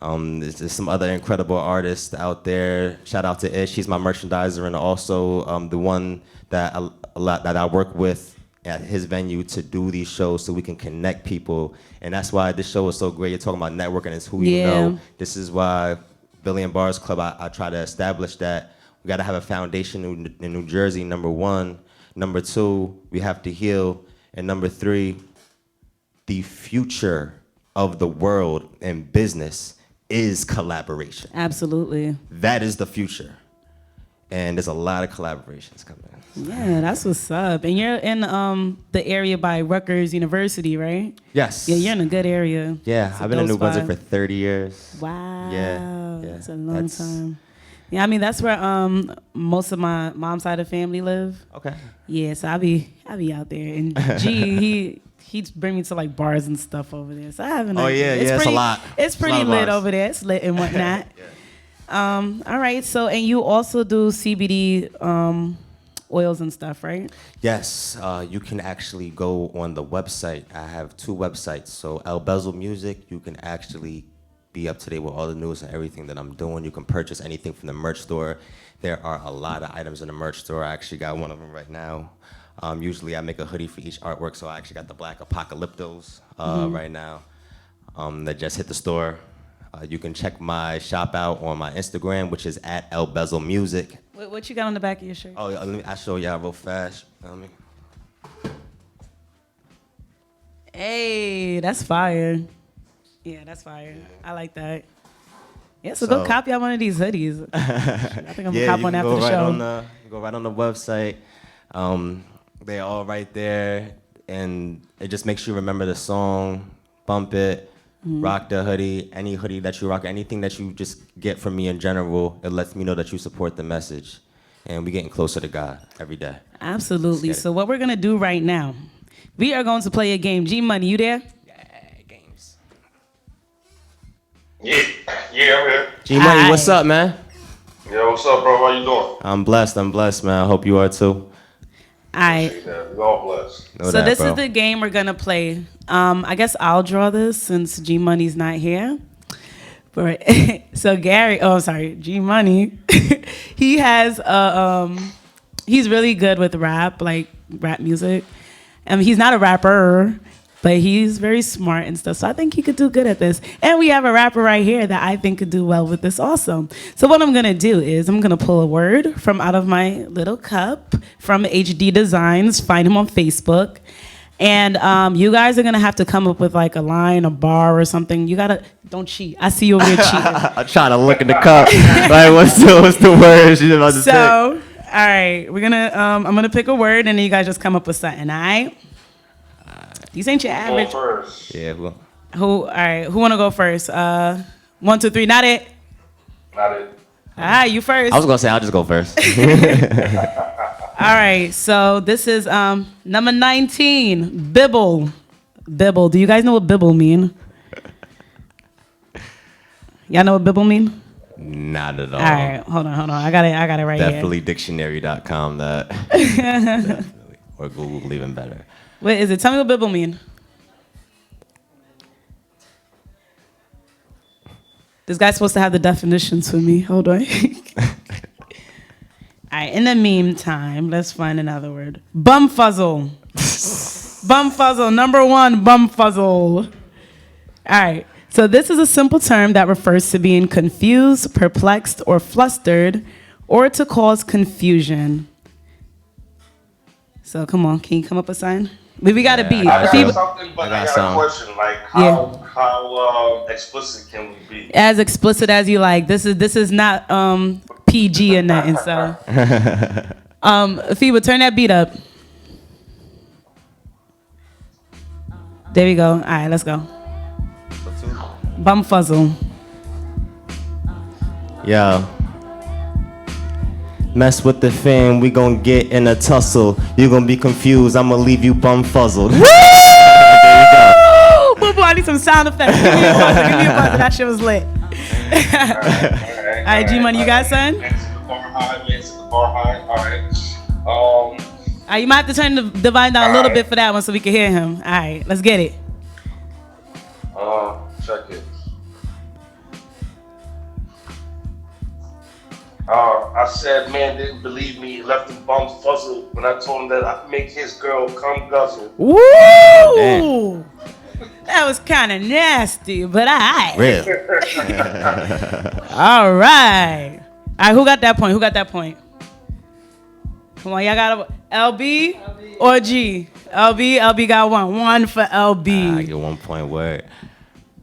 There's some other incredible artists out there. Shout out to Ish, he's my merchandiser, and also the one that I work with at his venue to do these shows so we can connect people. And that's why this show is so great. You're talking about networking, it's who you know. This is why Billion Bars Club, I try to establish that we gotta have a foundation in New Jersey, number one. Number two, we have to heal. And number three, the future of the world and business is collaboration. Absolutely. That is the future. And there's a lot of collaborations coming in. Yeah, that's what's up. And you're in the area by Rutgers University, right? Yes. Yeah, you're in a good area. Yeah, I've been in New Brunswick for 30 years. Wow. Yeah. That's a long time. Yeah, I mean that's where most of my mom's side of the family live. Okay. Yeah, so I be out there, and he'd bring me to like bars and stuff over there. So I haven't. Oh yeah, it's a lot. It's pretty lit over there. It's lit and whatnot. All right. So and you also do CBD oils and stuff, right? Yes, you can actually go on the website. I have two websites. So El Bezel Music, you can actually be up to date with all the news and everything that I'm doing. You can purchase anything from the merch store. There are a lot of items in the merch store. I actually got one of them right now. Usually I make a hoodie for each artwork, so I actually got the Black Apocalyptos right now that just hit the store. You can check my shop out on my Instagram, which is at El Bezel Music. What you got on the back of your shirt? Oh, I'll show y'all real fast. Hey, that's fire. Yeah, that's fire. I like that. Yeah, so go copy out one of these hoodies. I think I'm gonna cop one after the show. You go right on the website. They're all right there, and it just makes you remember the song, bump it, rock the hoodie, any hoodie that you rock, anything that you just get from me in general, it lets me know that you support the message. And we're getting closer to God every day. Absolutely. So what we're gonna do right now, we are going to play a game. G Money, you there? Yeah, I'm here. G Money, what's up, man? Yeah, what's up, bro? How you doing? I'm blessed, man. I hope you are too. Alright. We're all blessed. So this is the game we're gonna play. I guess I'll draw this since G Money's not here. But so G Money, he has he's really good with rap music. He's not a rapper, but he's very smart and stuff. So I think he could do good at this. And we have a rapper right here that I think could do well with this also. So what I'm gonna do is I'm gonna pull a word from out of my little cup from HD Designs. Find him on Facebook. And you guys are gonna have to come up with like a line, a bar or something. You gotta, don't cheat. I see you over here cheating. I'm trying to look in the cup. Like what's the word she's about to say? So, all right, we're gonna, I'm gonna pick a word and then you guys just come up with something, all right? These ain't your average. First. Yeah, well. All right, who wanna go first? 1, 2, 3, not it. Not it. All right, you first. I was gonna say I'll just go first. All right, so this is number 19, Bibble. Bibble. Do you guys know what Bibble mean? Y'all know what Bibble mean? Not at all. All right, hold on. I got it right Definitely here. dictionary.com that. Definitely. Or Google even better. What is it? Tell me what Bibble mean. This guy's supposed to have the definitions for me. Hold on. All right, in the meantime, let's find another word. Bumfuzzle. Bumfuzzle, number 1, bumfuzzle. All right, so this is a simple term that refers to being confused, perplexed, or flustered, or to cause confusion. So come on, can you come up with a sign? We got a beat. I got something, but I got a question. Like, how explicit can we be? As explicit as you like. This is not PG or nothing. So, Fiba, turn that beat up. There we go. All right, let's go. Bumfuzzle. Yo. Mess with the fam, we gon' get in a tussle. You gon' be confused, I'ma leave you bumfuzzled. Woo! There you go. Boo boo, I need some sound effects. Give me a buzzer. That shit was lit. All right, G Money, you got son? Man's the bar high. All right. You might have to turn the volume down a little bit for that one so we can hear him. All right, let's get it. Check it. I said, man didn't believe me. He left him bums fuzzled when I told him that I'd make his girl come guzzle. Woo! That was kind of nasty, but all right. Real. All right. All right, who got that point? Who got that point? Come on, y'all got LB or G? LB got one. One for LB. I get 1 point word.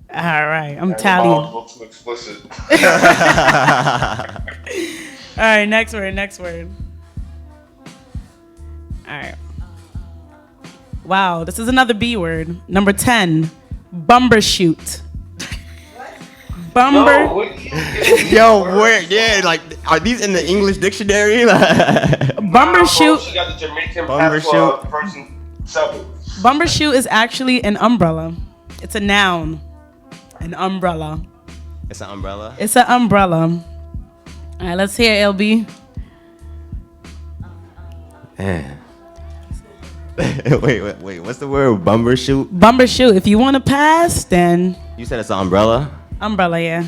All right, I'm A tallying. little too explicit. All right, next word. All right. Wow, this is another B word. Number 10, bumbershoot. Bumber. Yo, where? Yeah, like, are these in the English dictionary? Bumbershoot. She got the Jamaican Bumbershoot. person selling. Bumbershoot is actually an umbrella. It's a noun. An umbrella. It's an umbrella? It's an umbrella. All right, let's hear LB. Man. wait. What's the word? Bumbershoot? Bumbershoot. If you want to pass, then You said it's an umbrella? umbrella, yeah.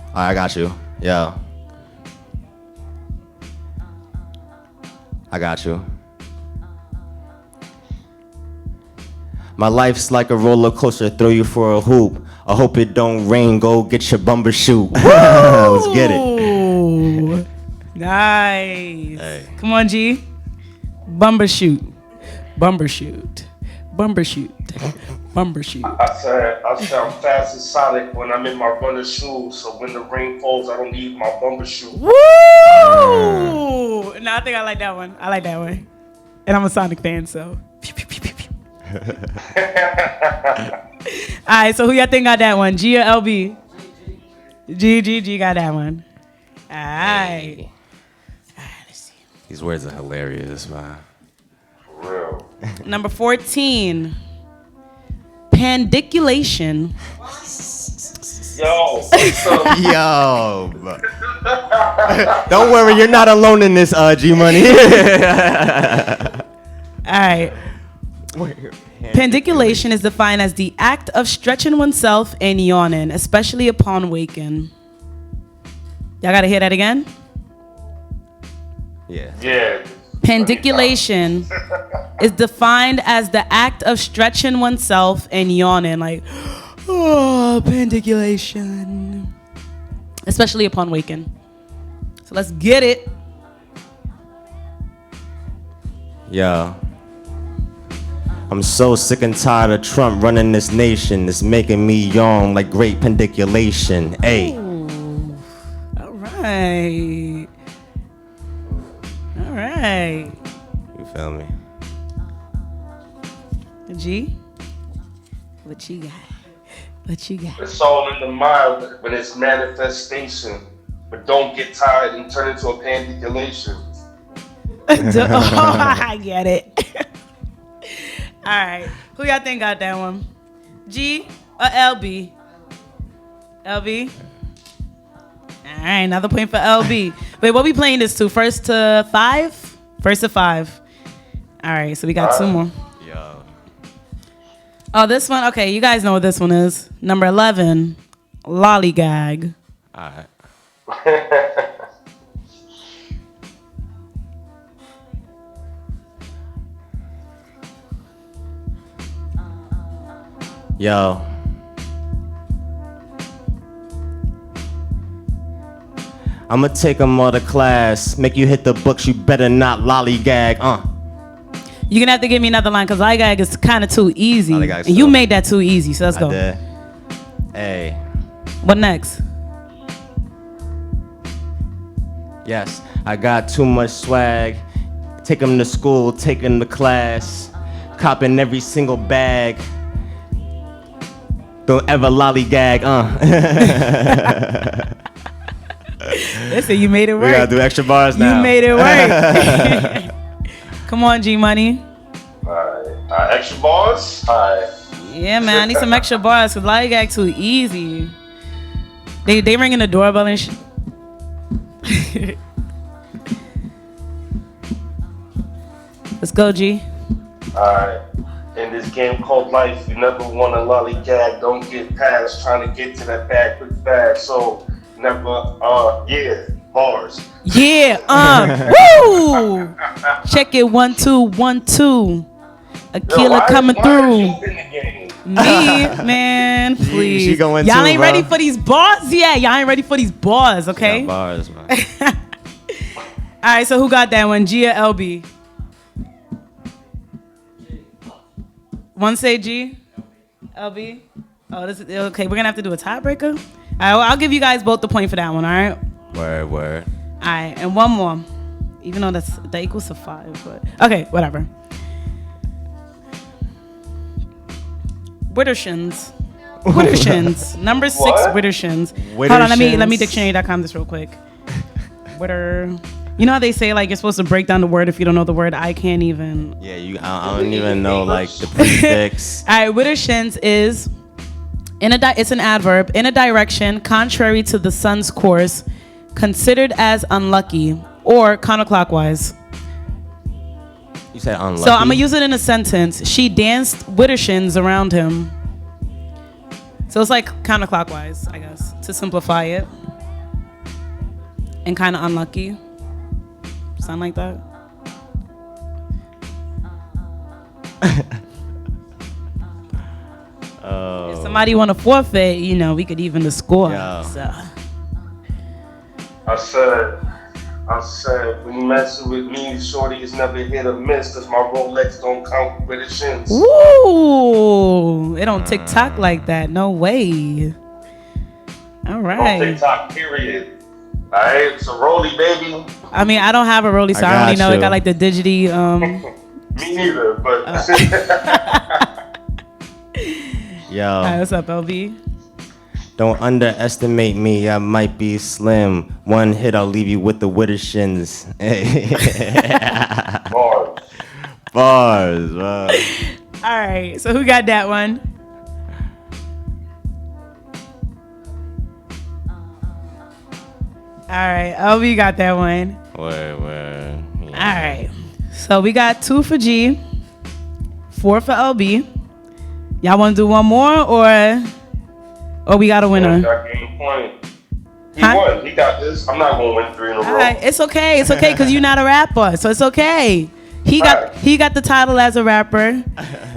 All right, I got you. Yo. I got you. My life's like a roller coaster, throw you for a hoop. I hope it don't rain, go get your bumbershoot. Let's get it. Ooh. Nice. Hey. Come on, G. Bumbershoot. Bumbershoot. Bumbershoot. Bumbershoot. I said I'm fast and Sonic when I'm in my runner shoes. So when the rain falls, I don't need my bumper shoe. Woo! No, I think I like that one. And I'm a Sonic fan, so. All right, so who y'all think got that one? G or LB? G got that one. All right. Let's see. These words are hilarious, man. For real. Number 14. Pandiculation. Yo. Yo. Don't worry, you're not alone in this, G Money. All right. Pandiculation is defined as the act of stretching oneself and yawning, especially upon waking. Y'all gotta hear that again? Yeah. Pandiculation is defined as the act of stretching oneself and yawning, like, oh, pandiculation. Especially upon waking. So let's get it. Yo. I'm so sick and tired of Trump running this nation. It's making me yawn like great pandiculation. Hey. All right. All right. You feel me? G? What you got? What you got? It's all in the mind when it's manifestation. But don't get tired and turn into a pandiculation. Oh, I get it. All right. Who y'all think got that one? G or LB? LB? All right, another point for LB. Wait, what we playing this to? First to 5? First to 5. All right, so we got 2 more. Yo. Oh, this one? Okay, you guys know what this one is. Number 11, lollygag. All right. Yo. I'ma take them all to class. Make you hit the books, you better not lollygag. You're gonna have to give me another line because lollygag is kind of too easy. Lollygag's And you tough. made that too easy, so let's go. I did. Hey. What next? Yes, I got too much swag. Take them to school, take them to class. Copping every single bag. Don't ever lollygag, Listen, you made it work. We gotta do extra bars now. You made it work. Come on, G Money. Alright. Extra bars? Alright. Yeah, man, I need some extra bars because lollygag too easy. They ringing the doorbell and shit. Let's go, G. Alright. In this game called life, you never want to lollygag. Don't get past trying to get to that bag quick fast. So never, bars. Yeah, woo! Check it, 1 2 1 2. A killer coming through. You in the game? Me, man, please. She going y'all too, ain't bro. ready for these bars? Yeah, y'all ain't ready for these bars, okay? Yeah, bars, man. All right, so who got that one? G or LB? One say G? LB? Oh, this is okay. We're gonna have to do a tiebreaker. All right, well, I'll give you guys both the point for that one. All right. Word. All right, and one more. Even though that equals to 5, but okay, whatever. Widdershins. Number 6 What? Widdershins. Hold on, let me Widdershins? dictionary.com this real quick. Widder. You know how they say like you're supposed to break down the word if you don't know the word? I can't even. Yeah, I don't even know like the prefix. All right, Widdershins is it's an adverb in a direction contrary to the sun's course, considered as unlucky or counterclockwise. You said unlucky. So I'm gonna use it in a sentence. She danced Widdershins around him. So it's like counterclockwise, I guess, to simplify it. And kind of unlucky. Sound like that? If somebody want to forfeit, we could even the score. Yeah. So. I said, when you messing with me, shorty is never hit or miss, cause my Rolex don't count with the shins. Ooh, it don't tick tock like that. No way. All right. On TikTok, period. Alright, so Rolly, baby. I mean, I don't have a Rolly, so I don't really know. It got like the digity. Me neither, but. Yo. All right, what's up, LB? Don't underestimate me, I might be slim. One hit, I'll leave you with the Widdershins. Bars. All right, so who got that one? All right, LB got that one. Word. Yeah. All right, so we got 2 for G, 4 for LB. Y'all want to do one more, or we got a winner? Got game point. He Huh? won. He got this. I'm not gonna win 3 in a row. All right, it's okay, because you're not a rapper, so it's okay. He got the title as a rapper.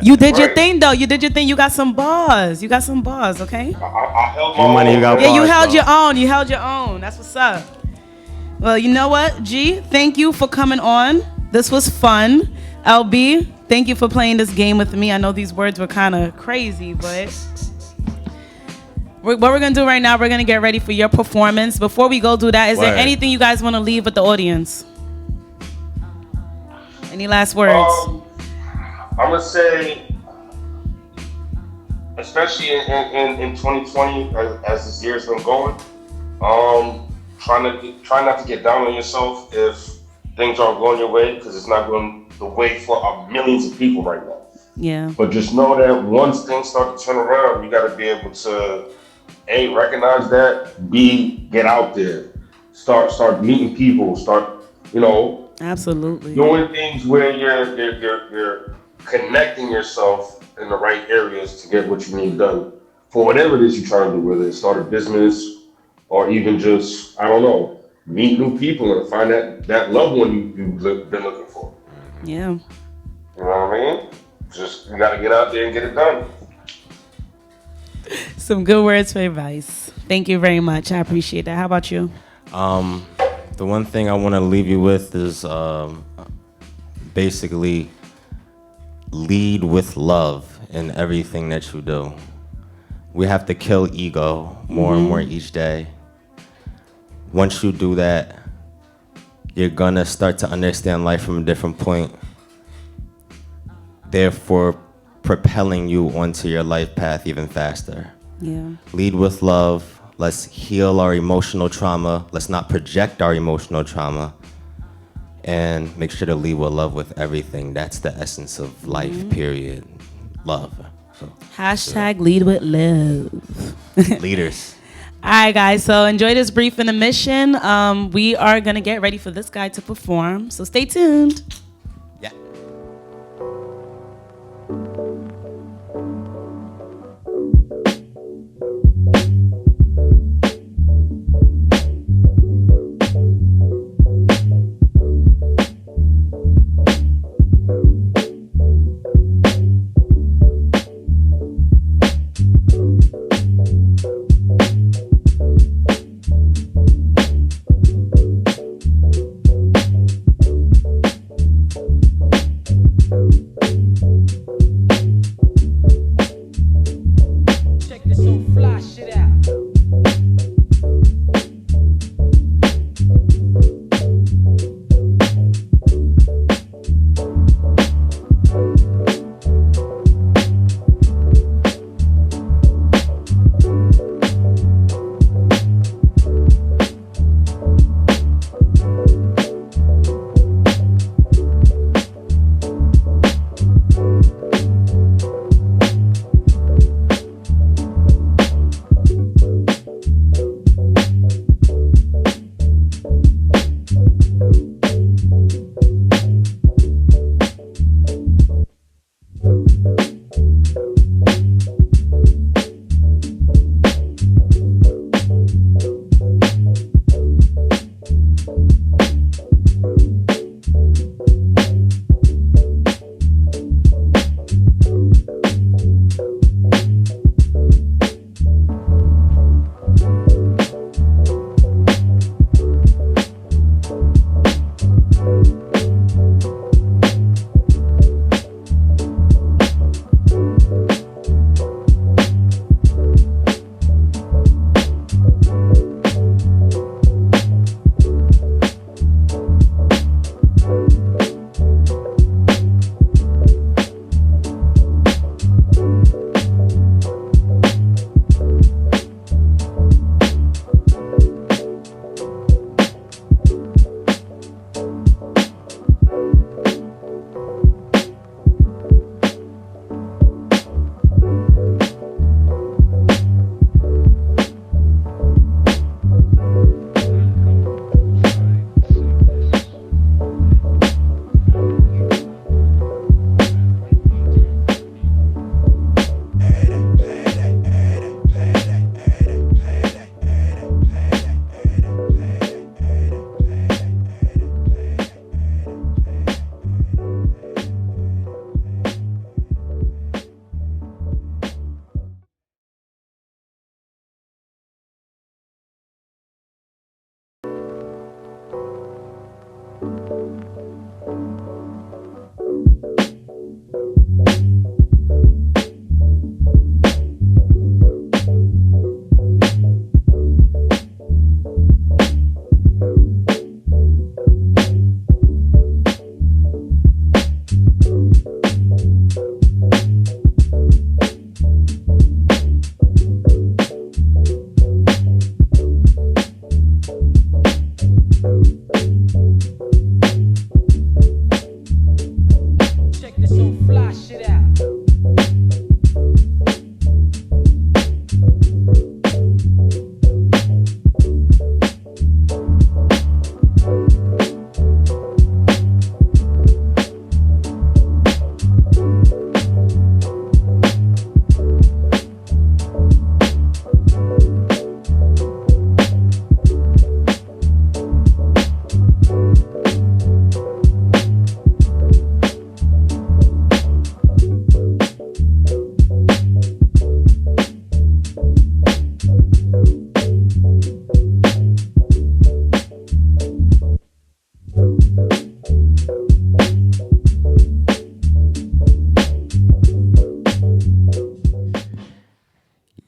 You did your Right. thing though. You did your thing. You got some bars. Okay. I held my Your money, own. you got Yeah, you bars, held bro. your own. You held your own. That's what's up. Well, you know what, G? Thank you for coming on. This was fun. LB, thank you for playing this game with me. I know these words were kind of crazy, but what we're going to do right now, we're going to get ready for your performance. Before we go do that, is there Word. anything you guys want to leave with the audience? Any last words? I'm gonna say, especially in 2020, as this year's been going, try not to get down on yourself if things aren't going your way, because it's not going the way for millions of people right now. Yeah. But just know that once things start to turn around, you got to be able to A, recognize that, B, get out there, start meeting people, Absolutely. doing things where you're connecting yourself in the right areas to get what you need done for whatever it is you're trying to do, whether it's start a business or even just, I don't know, meet new people and find that loved one you've been looking for. Yeah. You know what I mean? Just, you gotta get out there and get it done. Some good words for advice. Thank you very much. I appreciate that. How about you? The one thing I want to leave you with is basically lead with love in everything that you do. We have to kill ego more and more each day. Once you do that, you're gonna start to understand life from a different point, therefore propelling you onto your life path even faster. Yeah. Lead with love. Let's heal our emotional trauma. Let's not project our emotional trauma. And make sure to lead with love with everything. That's the essence of life, period. Love. So, Hashtag lead with love. leaders. All right, guys. So enjoy this brief intermission. We are going to get ready for this guy to perform. So stay tuned. Yeah.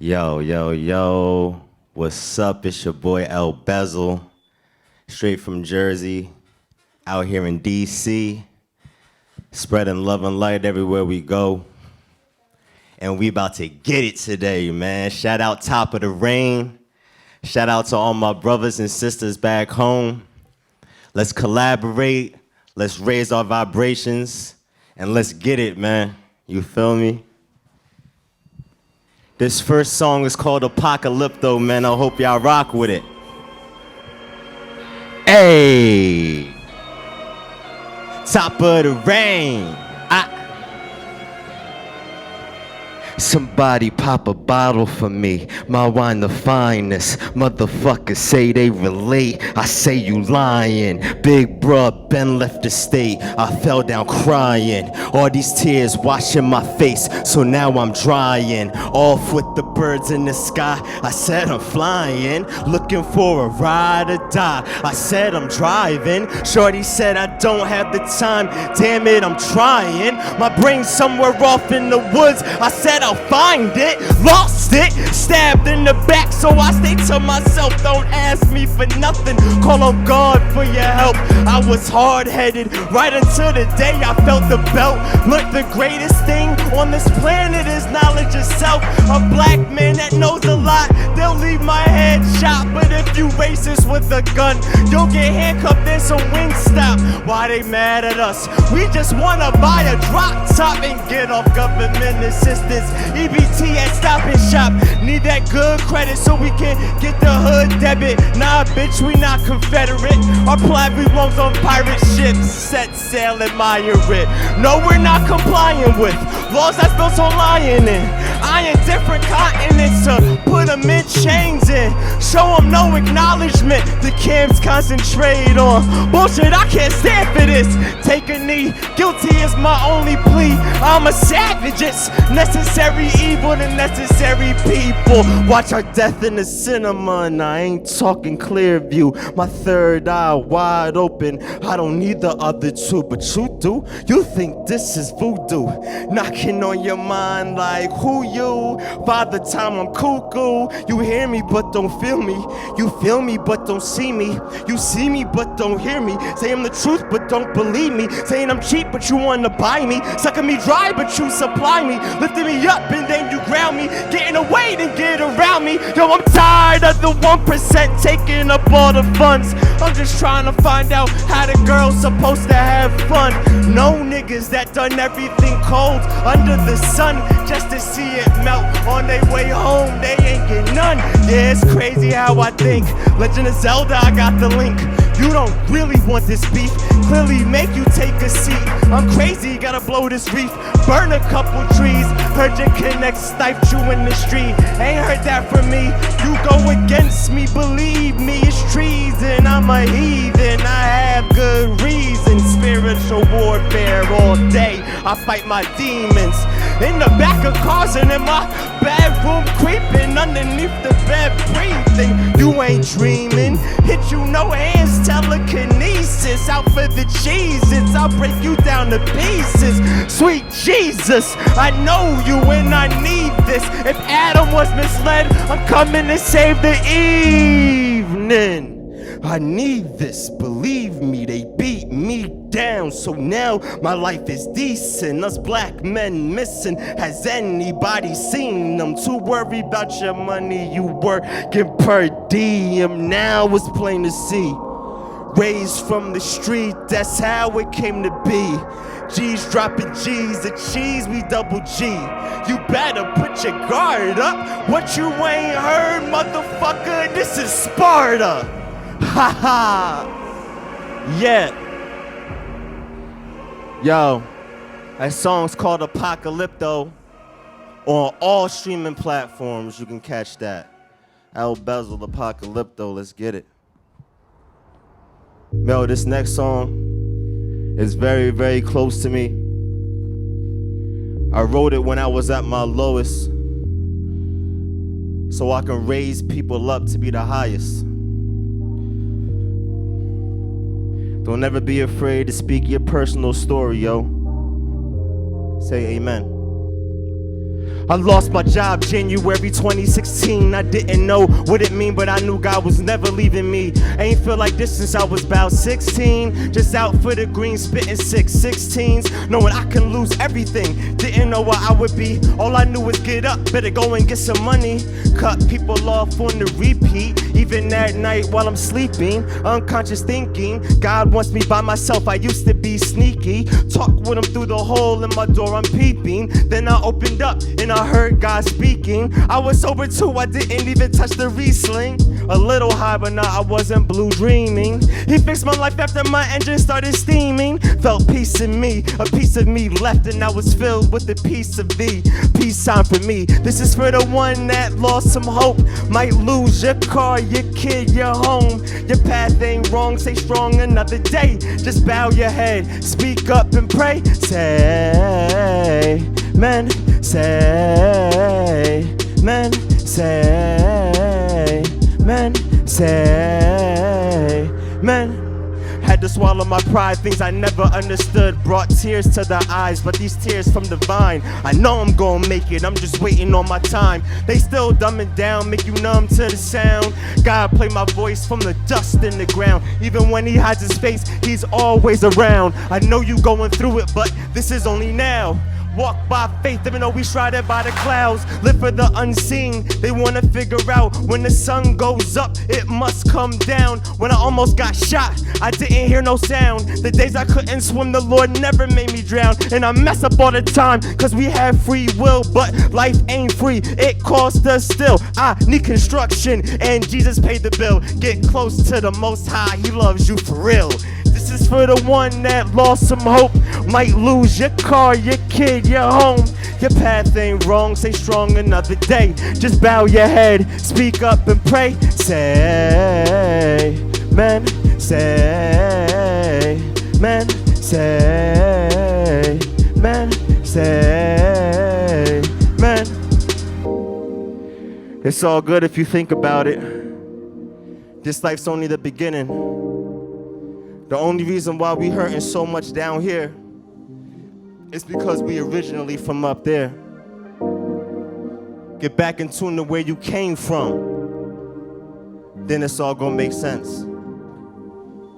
Yo, yo, yo. What's up? It's your boy L Bezel, straight from Jersey, out here in DC, spreading love and light everywhere we go. And we about to get it today, man. Shout out Top of the Rain. Shout out to all my brothers and sisters back home. Let's collaborate. Let's raise our vibrations. And let's get it, man. You feel me? This first song is called Apocalypto, man. I hope y'all rock with it. Hey! Top of the rain. Somebody pop a bottle for me. My wine the finest. Motherfuckers say they relate. I say you lying. Big bruh Ben left the state. I fell down crying. All these tears washing my face. So now I'm drying. Off with the birds in the sky. I said I'm flying. Looking for a ride or die. I said I'm driving. Shorty said I don't have the time. Damn it, I'm trying. My brain's somewhere off in the woods. I said I'll find it, lost it, stabbed in the back, so I stay to myself. Don't ask me for nothing, call on God for your help. I was hard-headed right until the day I felt the belt. Look, the greatest thing on this planet is knowledge of self. A black man that knows a lot, they'll leave my head shot. But if you racist with a gun, you'll get handcuffed in some Wingstop. Why they mad at us? We just wanna buy a drop top and get off government assistance. EBT at Stop and Shop. Need that good credit so we can get the hood debit. Nah, bitch, we not Confederate. Our plaid belongs on pirate ships. Set sail, admire it. No, we're not complying with laws that's built on lying in. I ain't different continents to put them in chains in. Show them no acknowledgement. The camps concentrate on bullshit. I can't stand for this. Take a knee. Guilty is my only plea. I'm a savage. It's necessary evil to necessary people. Watch our death in the cinema, and I ain't talking clear view. My third eye wide open. I don't need the other two, but you do. You think this is voodoo? Knocking on your mind like who you? Father time I'm cuckoo. You hear me but don't feel me. You feel me but don't see me. You see me but don't hear me. Say I'm the truth but don't believe me. Saying I'm cheap but you wanna buy me. Sucking me dry but you supply me. Lifting me up and then you ground me. Getting away then get around me. Yo, I'm tired of the 1% taking up all the funds. I'm just trying to find out how the girl's supposed to have fun. No niggas that done everything cold under the sun just to see it melt. On their way home they ain't get none. Yeah, it's crazy how I think. Legend of Zelda, I got the link. You don't really want this beef. Clearly make you take a seat. I'm crazy, gotta blow this reef. Burn a couple trees. Heard your connect sniped you in the street. Ain't heard that from me. You go against me, believe me, it's treason. I'm a heathen, I have good reason. Spiritual warfare all day. I fight my demons in the back of cars and in my bedroom, creeping underneath the bed, breathing. You ain't dreaming. Hit you no hands, telekinesis. Out for the Jesus, I'll break you down to pieces. Sweet Jesus, I know you and I need this. If Adam was misled, I'm coming to save the evening. I need this, believe me, they beat me down. So now my life is decent. Us black men missing. Has anybody seen them? Too worried about your money, you working per diem. Now it's plain to see. Raised from the street, that's how it came to be. G's dropping G's, the cheese, we double G. You better put your guard up. What you ain't heard, motherfucker, this is Sparta. Ha ha. Yeah. Yo, that song's called Apocalypto. On all streaming platforms, you can catch that. Al Bezel, Apocalypto, let's get it. Yo, this next song is very, very close to me. I wrote it when I was at my lowest, so I can raise people up to be the highest. Don't ever be afraid to speak your personal story, yo. Say amen. I lost my job January 2016. I didn't know what it mean, but I knew God was never leaving me. Ain't feel like this since I was about 16. Just out for the green, spitting 6/16s, knowing I can lose everything. Didn't know where I would be. All I knew was get up, better go and get some money. Cut people off on the repeat, even at night while I'm sleeping. Unconscious thinking, God wants me by myself. I used to be sneaky. Talk with him through the hole in my door, I'm peeping. Then I opened up and I heard God speaking. I was sober too, I didn't even touch the Riesling. A little high, but nah, I wasn't blue dreaming. He fixed my life after my engine started steaming. Felt peace in me, a piece of me left, and I was filled with the peace of thee. Peace time for me. This is for the one that lost some hope. Might lose your car, your kid, your home. Your path ain't wrong, stay strong another day. Just bow your head, speak up and pray. Say, man, say, man, say, man, say, man. Had to swallow my pride, things I never understood. Brought tears to the eyes, but these tears from the vine. I know I'm gonna make it, I'm just waiting on my time. They still dumb it down, make you numb to the sound. God play my voice from the dust in the ground. Even when he hides his face, he's always around. I know you going through it, but this is only now. Walk by faith, even though we shrouded by the clouds. Live for the unseen, they wanna figure out. When the sun goes up, it must come down. When I almost got shot, I didn't hear no sound. The days I couldn't swim, the Lord never made me drown. And I mess up all the time, cause we have free will. But life ain't free, it costs us still. I need construction, and Jesus paid the bill. Get close to the Most High, he loves you for real. This is for the one that lost some hope. Might lose your car, your kid, your home. Your path ain't wrong, stay strong another day. Just bow your head, speak up and pray. Say, man, say, man, say, man, say, man. It's all good if you think about it. This life's only the beginning. The only reason why we hurting so much down here is because we originally from up there. Get back in tune to where you came from. Then it's all gonna make sense.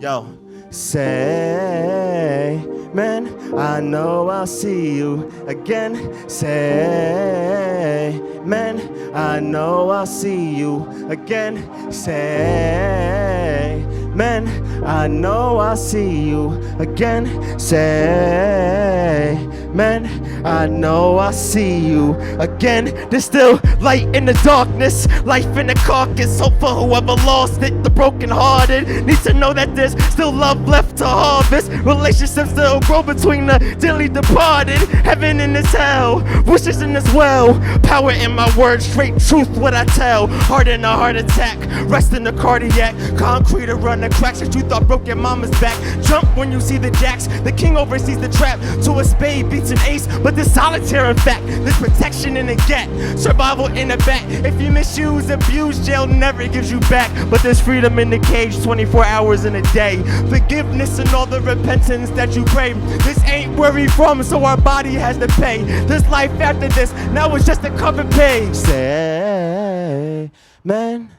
Yo, say, man, I know I'll see you again. Say, man, I know I'll see you again. Say, man, I know I'll see you again. Say, man, I know I'll see you again. There's still light in the darkness, life in the carcass. Hope for whoever lost it, the brokenhearted. Need to know that there's still love left to harvest. Relationships still grow between the dearly departed. Heaven in this hell, wishes in this well. Power in my words, straight truth what I tell. Heart in a heart attack, rest in the cardiac. Concrete around the cracks that you thought broke your mama's back. Jump when you see the jacks, the king oversees the trap. To a spade beats an ace, but there's solitaire in fact. There's protection in the gap, survival in the back. If you misuse, abuse, jail never gives you back. But there's freedom in the cage 24 hours in a day. Forgiveness and all the repentance that you pray. This ain't where we from, so our body has to pay. There's life after this, now it's just a cover page. Say, man.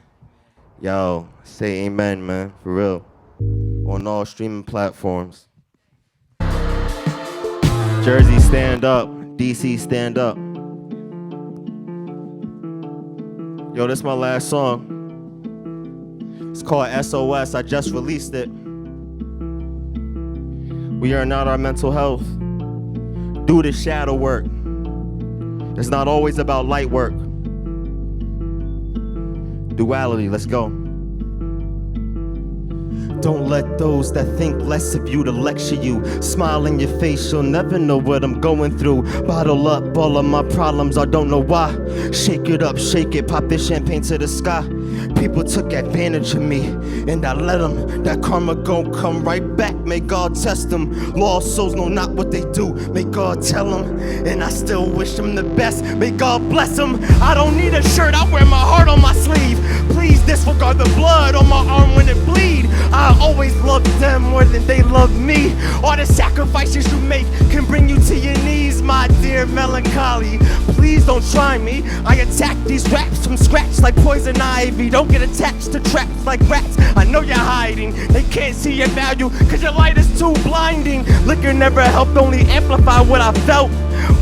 Yo, say amen, man, for real. On all streaming platforms. Jersey, stand up. DC, stand up. Yo, this is my last song. It's called SOS. I just released it. We are not our mental health. Do the shadow work. It's not always about light work. Duality, let's go. Don't let those that think less of you to lecture you. Smile in your face, you'll never know what I'm going through. Bottle up all of my problems, I don't know why. Shake it up, shake it, pop this champagne to the sky. People took advantage of me, and I let them. That karma gon' come right back, may God test them. Lost souls know not what they do, may God tell them. And I still wish them the best, may God bless them. I don't need a shirt, I wear my heart on my sleeve. Please disregard the blood on my arm when it bleed. I always loved them more than they loved me. All the sacrifices you make can bring you to your knees, my dear inspired melancholy. Please don't try me. I attack these raps from scratch like poison ivy. Don't get attached to traps like rats. I know you're hiding. They can't see your value cause your light is too blinding. Liquor never helped, only amplify what I felt.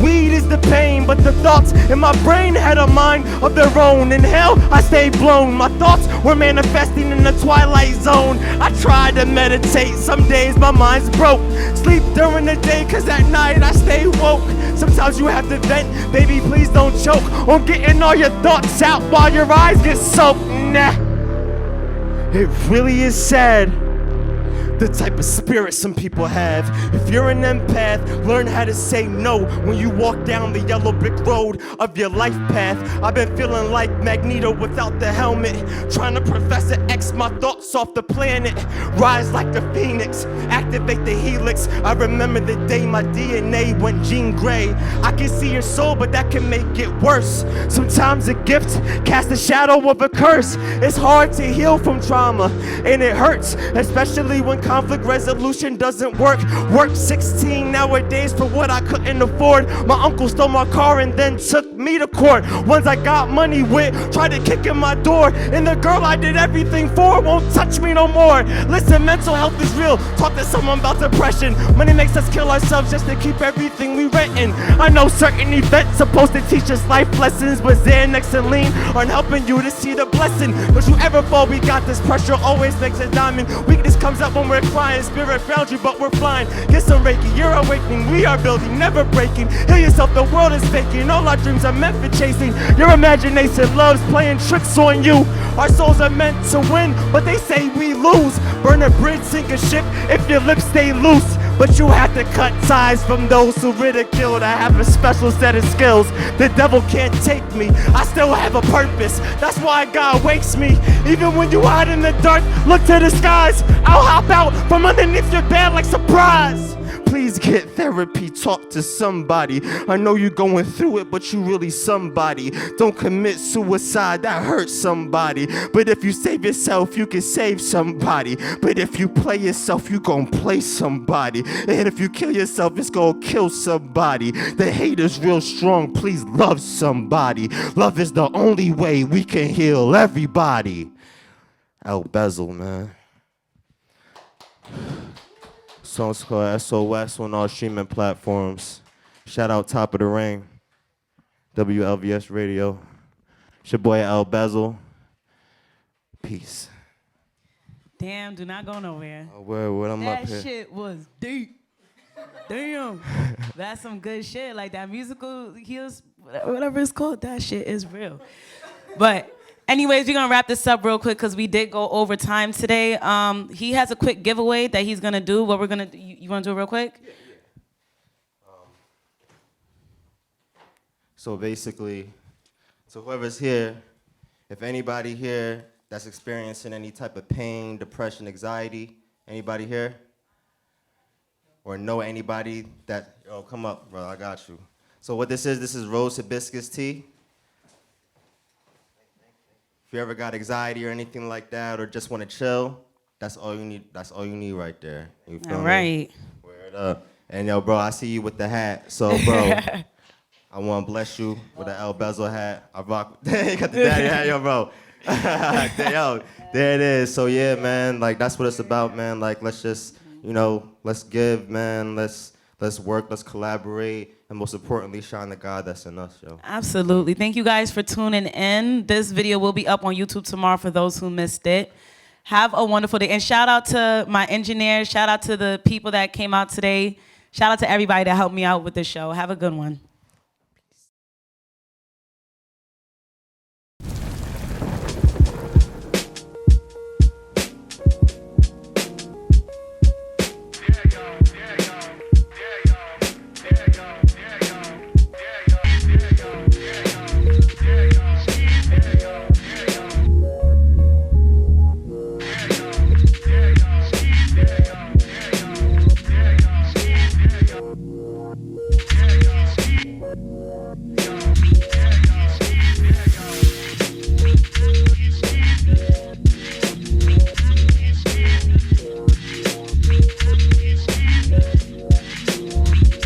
Weed is the pain, but the thoughts in my brain had a mind of their own. In hell, I stayed blown. My thoughts were manifesting in the twilight zone. I tried to meditate, some days my mind's broke. Sleep during the day, cause at night I stay woke. Sometimes you have to vent, baby, please don't choke on getting all your thoughts out while your eyes get soaked. Nah, it really is sad, the type of spirit some people have. If you're an empath, learn how to say no when you walk down the yellow brick road of your life path. I've been feeling like Magneto without the helmet, trying to Professor X my thoughts off the planet. Rise like the phoenix, activate the helix. I remember the day my DNA went Jean Grey. I can see your soul, but that can make it worse. Sometimes a gift casts a shadow of a curse. It's hard to heal from trauma, and it hurts, especially when conflict resolution doesn't work. Work 16 nowadays for what I couldn't afford. My uncle stole my car and then took me to court. Ones I got money with tried to kick in my door, and the girl I did everything for won't touch me no more. Listen, mental health is real. Talk to someone about depression. Money makes us kill ourselves just to keep everything we rentin'. I know certain events supposed to teach us life lessons, but Xanax and lean aren't helping you to see the blessing. Don't you ever fall, we got this. Pressure always makes a diamond. Weakness comes up when we're crying. Spirit found you, but we're flying. Get some Reiki, you're awakening. We are building, never breaking. Heal yourself, the world is faking. All our dreams are meant for chasing. Your imagination loves playing tricks on you. Our souls are meant to win, but they say we lose. Burn a bridge, sink a ship if your lips stay loose. But you have to cut ties from those who ridiculed. I have a special set of skills. The devil can't take me. I still have a purpose. That's why God wakes me. Even when you hide in the dark, look to the skies. I'll hop out from underneath your bed like surprise. Please get therapy, talk to somebody. I know you're going through it, but you really somebody. Don't commit suicide, that hurts somebody. But if you save yourself, you can save somebody. But if you play yourself, you gon' play somebody. And if you kill yourself, it's gonna kill somebody. The hate is real strong, please love somebody. Love is the only way we can heal everybody. Al Bezel, man. Song's called SOS on all streaming platforms. Shout out Top of the Ring, WLVS Radio. It's your boy Al Bezel. Peace. Damn, do not go nowhere. Oh, word, I'm up That here. shit was deep. Damn. That's some good shit. Like that musical heals, whatever it's called, that shit is real. But anyways, we're gonna wrap this up real quick because we did go over time today. He has a quick giveaway that he's gonna do. What we're gonna do, you wanna do it real quick? Yeah. So basically, so whoever's here, if anybody here that's experiencing any type of pain, depression, anxiety, anybody here? Or know anybody that, yo, come up, bro, I got you. So what this is rose hibiscus tea. If you ever got anxiety or anything like that, or just want to chill, that's all you need. That's all you need right there. You feel All me? right. Word up. And yo, bro, I see you with the hat. So, bro, I want to bless you with an El Bezel hat. I rock. You got the daddy hat, yo, bro. Yo, there it is. So yeah, man, like that's what it's about, man. Like let's just, let's give, man. Let's work. Let's collaborate. And most importantly, shine the God that's in us, yo. Absolutely. Thank you guys for tuning in. This video will be up on YouTube tomorrow for those who missed it. Have a wonderful day. And shout out to my engineers. Shout out to the people that came out today. Shout out to everybody that helped me out with the show. Have a good one.